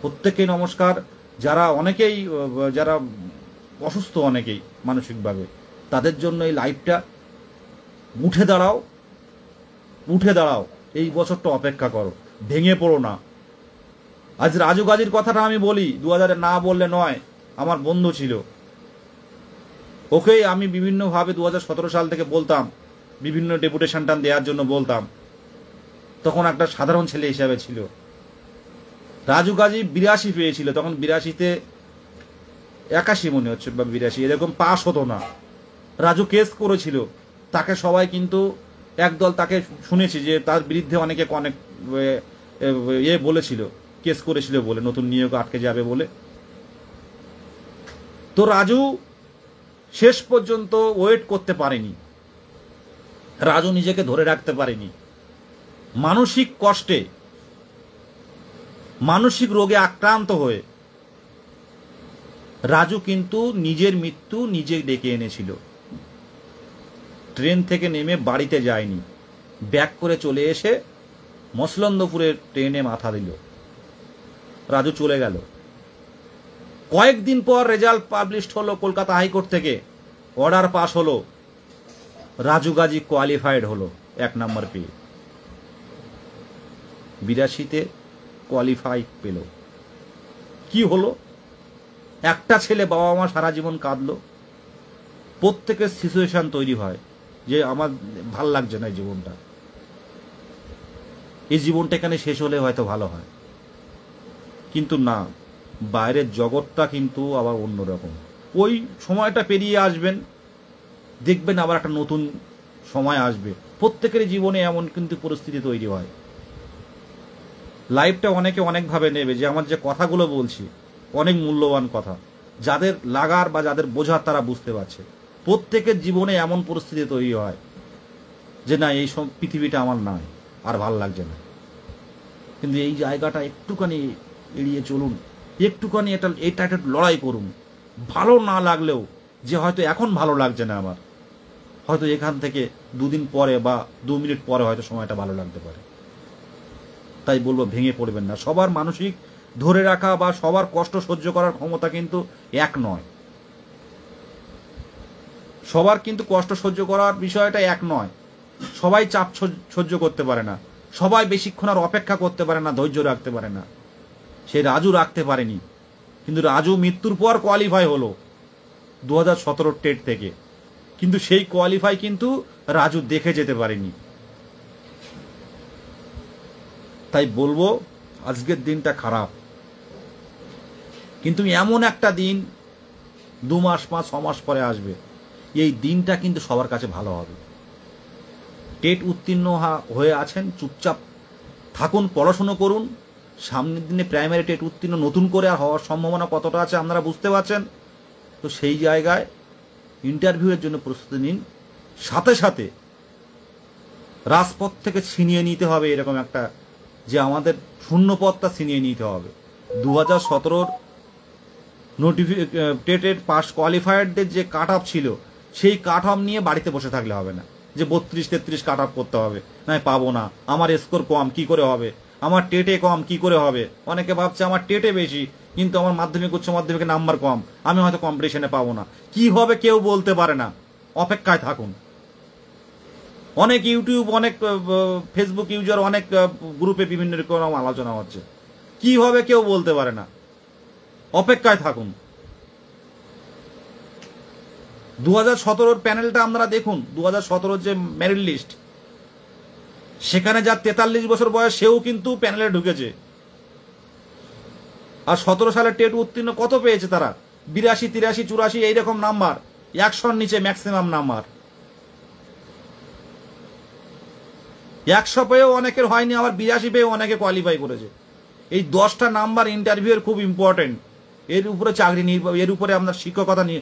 প্রত্যেকেই, নমস্কার। যারা অসুস্থ অনেকেই মানসিকভাবে, তাদের জন্য এই লাইফটা, উঠে দাঁড়াও। এই বছরটা অপেক্ষা করো, ভেঙে পড়ো না। আজ রাজু গাজীর কথাটা আমি বলি, 2000 না বললে নয়। আমার বন্ধু ছিল, ওকেই আমি বিভিন্নভাবে 2017 সাল থেকে বলতাম, বিভিন্ন ডেপুটেশনটা দেওয়ার জন্য বলতাম। তখন একটা সাধারণ ছেলে হিসাবে ছিল। রাজু গাজী 82 পেয়েছিল, তখন 82-তে 81 মনে হচ্ছে বা 82 এরকম পাস হতো না। রাজু কেস করেছিল, তাকে সবাই কিন্তু একদল তাকে শুনেছি যে তার বিরুদ্ধে অনেকে অনেক বলেছিল, কেস করেছিল বলে, নতুন নিয়োগ আটকে যাবে বলে। তো রাজু শেষ পর্যন্ত ওয়েট করতে পারেনি, রাজু নিজেকে ধরে রাখতে পারেনি। মানসিক কষ্টে, মানসিক রোগে আক্রান্ত হয়ে রাজু কিন্তু নিজের মৃত্যু নিজে ডেকে এনেছিল। ট্রেন থেকে নেমে বাড়িতে যায়নি, ব্যাক করে চলে এসে মসলন্দপুরের ট্রেনে মাথা দিল, রাজু চলে গেল। কয়েকদিন পর রেজাল্ট পাবলিশড হলো কলকাতা হাইকোর্ট থেকে, অর্ডার পাস হলো, রাজু গাজী কোয়ালিফাইড হলো 1 নম্বর পেয়ে। 82-তে কোয়ালিফাই পেল। কি হলো? একটা ছেলে, বাবা মা সারা জীবন কাঁদলো। প্রত্যেকের সিচুয়েশন তৈরি হয় যে আমার ভাল লাগছে না এই জীবনটা, এই জীবনটা এখানে শেষ হলে হয়তো ভালো হয়। কিন্তু না, বাইরের জগৎটা কিন্তু আবার অন্যরকম। ওই সময়টা পেরিয়ে আসবেন, দেখবেন আবার একটা নতুন সময় আসবে। প্রত্যেকের জীবনে এমন কিন্তু পরিস্থিতি তৈরি হয়। লাইফটা অনেকে অনেকভাবে নেবে, যে আমার যে কথাগুলো বলছি অনেক মূল্যবান কথা, যাদের লাগার বা যাদের বোঝার তারা বুঝতে পারছে। প্রত্যেকের জীবনে এমন পরিস্থিতি তৈরি হয় যে না, এই সব পৃথিবীটা আমার নয়, আর ভাল লাগছে না। কিন্তু এই জায়গাটা একটুখানি এড়িয়ে চলুন, একটুখানি এটা একটা লড়াই করুন। ভালো না লাগলেও, যে হয়তো এখন ভালো লাগছে না আমার, হয়তো এখান থেকে 2 দিন পরে বা 2 মিনিট পরে হয়তো সময়টা ভালো লাগতে পারে। তাই বলবো, ভেঙে পড়বেন না। সবার মানসিক ধরে রাখা বা সবার কষ্ট সহ্য করার ক্ষমতা কিন্তু এক নয়। সবার কিন্তু কষ্ট সহ্য করার বিষয়টা এক নয়। সবাই চাপ সহ্য করতে পারে না, সবাই বেশিক্ষণ আর অপেক্ষা করতে পারে না, ধৈর্য রাখতে পারে না। সে রাজু রাখতে পারেনি, কিন্তু রাজু মৃত্যুর পর কোয়ালিফাই হলো 2017 টেট থেকে, কিন্তু সেই কোয়ালিফাই কিন্তু রাজু দেখে যেতে পারেনি। তাই বলবো, আজকের দিনটা খারাপ, কিন্তু এমন একটা দিন 2 মাস 5-6 মাস পরে আসবে, এই দিনটা কিন্তু সবার কাছে ভালো হবে। টেট উত্তীর্ণ হয়ে আছেন, চুপচাপ থাকুন, পড়াশুনো করুন। সামনের দিনে প্রাইমারি টেট উত্তীর্ণ নতুন করে আর হওয়ার সম্ভাবনা কতটা আছে আপনারা বুঝতে পারছেন। তো সেই জায়গায় ইন্টারভিউয়ের জন্য প্রস্তুতি নিন। সাথে সাথে রাজপথ থেকে ছিনিয়ে নিতে হবে এরকম একটা, যে আমাদের শূন্যপদটা ছিনিয়ে নিতে হবে। 2017 টেটের পাস কোয়ালিফায়ারদের যে কাট অফ ছিল, সেই কাট অফ নিয়ে বাড়িতে বসে থাকলে হবে না, যে 32-33 কাট অফ করতে হবে, না পাবো না, আমার স্কোর কম কি করে হবে, আমার টেটে কম কি করে হবে। অনেকে ভাবছে আমার টেটে বেশি, কিন্তু আমার মাধ্যমিক উচ্চ মাধ্যমিকের নাম্বার কম, আমি হয়তো কম্পিটিশনে পাবো না। কি হবে কেউ বলতে পারে না, অপেক্ষায় থাকুন। অনেক ইউটিউব, অনেক ফেসবুক ইউজার, অনেক গ্রুপে বিভিন্ন রকম আলোচনা হচ্ছে, কি হবে কেউ বলতে পারে না, অপেক্ষায় থাকুন। 2017 প্যানেলটা আপনারা দেখুন, 2017 যে মেরিট লিস্ট, সেখানে যার 43 বছর বয়স সেও কিন্তু প্যানেলে ঢুকেছে। আর 17 সালে টেট উত্তীর্ণ কত পেয়েছে তারা? 82, 83, 84 এইরকম নাম্বার, 100-র নিচে ম্যাক্সিমাম নাম্বার। 100 পেয়েও অনেকের হয়নি, আবার 82 পেয়েও অনেকে কোয়ালিফাই করেছে। এই 10টা নাম্বার ইন্টারভিউয়ের খুব ইম্পর্টেন্ট। এর উপরে চাকরি নির্ভর, এর উপরে আপনার শিক্ষকতা নিয়ে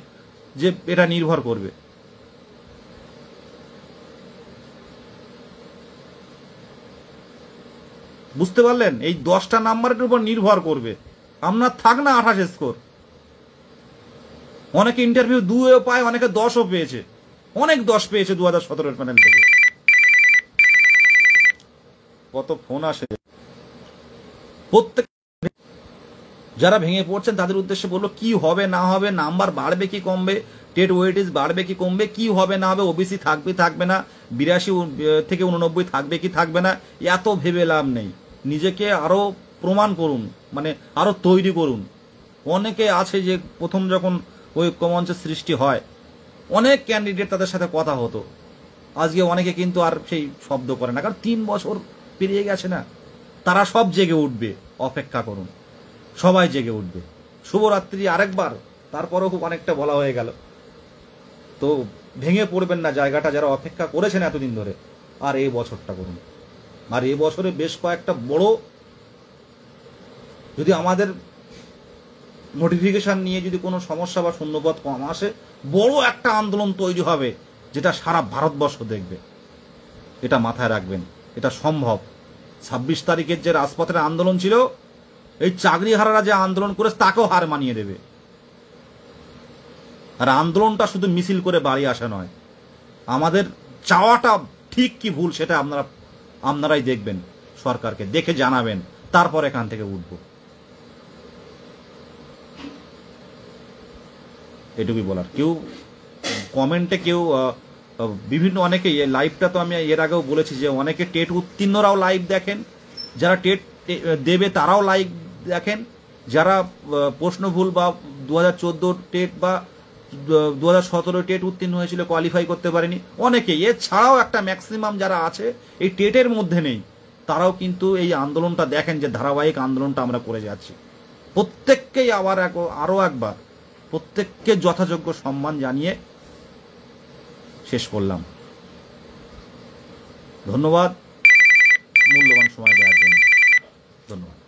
যে এটা নির্ভর করবে। বুঝতে পারলেন? এই 10টা নাম্বারের উপর নির্ভর করবে। আপনার থাক না 28 স্কোর, অনেকে ইন্টারভিউ 2ও পায়, অনেকে 10ও পেয়েছে, অনেক 10 পেয়েছে 2017 প্যানেল থেকে। কত ফোন আসে। প্রত্যেক যারা ভেঙে পড়ছেন তাদের উদ্দেশ্যে বললো, কি হবে না হবে, নাম্বার বাড়বে কি কমবে, টেট ওয়েটেজ বাড়বে কি কমবে, কি হবে না হবে, ওবিসি থাকবে থাকবে না, 82 থেকে 89 থাকবে কি থাকবে না, এত ভেবে লাভ নেই। নিজেকে আরো প্রমাণ করুন, মানে আরো তৈরি করুন। অনেকে আছে যে প্রথম যখন ওই ঐক্যমঞ্চের সৃষ্টি হয়, অনেক ক্যান্ডিডেট, তাদের সাথে কথা হতো, আজকে অনেকে কিন্তু আর সেই শব্দ করে না, কারণ 3 বছর পেরিয়ে গেছে না, তারা সব জেগে উঠবে, অপেক্ষা করুন, সবাই জেগে উঠবে। শুভরাত্রি আরেকবার, তারপরেও খুব অনেকটা বলা হয়ে গেল। তো ভেঙে পড়বেন না, জায়গাটা যারা অপেক্ষা করেছেন এতদিন ধরে, আর এই বছরটা করুন। আর এই বছরে বেশ কয়েকটা বড়, যদি আমাদের নোটিফিকেশন নিয়ে যদি কোনো সমস্যা বা শূন্যপদ কম আসে, বড় একটা আন্দোলন তৈরি হবে, যেটা সারা ভারতবর্ষ দেখবে। এটা মাথায় রাখবেন, এটা সম্ভব। 26 তারিখের যে রাজপথের আন্দোলন ছিল, এই চাকরিহারারা যে আন্দোলন করেছে তাকেও হার মানিয়ে দেবে। আর আন্দোলনটা শুধু মিছিল করে বাড়ি আসা নয়, আমাদের চাওয়াটা ঠিক কি ভুল সেটা আপনারাই দেখবেন, সরকারকে দেখে জানাবেন, তারপর এখান থেকে উঠব। এটুকুই বলার। কেউ কমেন্টে কেউ বিভিন্ন অনেকে, লাইভটা তো আমি এর আগেও বলেছি যে অনেকে টেট উত্তীর্ণরাও লাইভ দেখেন, যারা টেট দেবে তারাও লাইভ দেখেন, যারা প্রশ্ন ভুল বা 2014 টেট বা 2017 টেট উত্তীর্ণ হয়েছিল, কোয়ালিফাই করতে পারেনি অনেকে, এছাড়াও একটা ম্যাক্সিমাম যারা আছে এই টেটের মধ্যে নেই, তারাও কিন্তু এই আন্দোলনটা দেখেন, যে ধারাবাহিক আন্দোলনটা আমরা করে যাচ্ছি। প্রত্যেককেই আরও একবার প্রত্যেককে যথাযোগ্য সম্মান জানিয়ে শেষ করলাম। ধন্যবাদ মূল্যবান সময় দেওয়ার জন্য। ধন্যবাদ।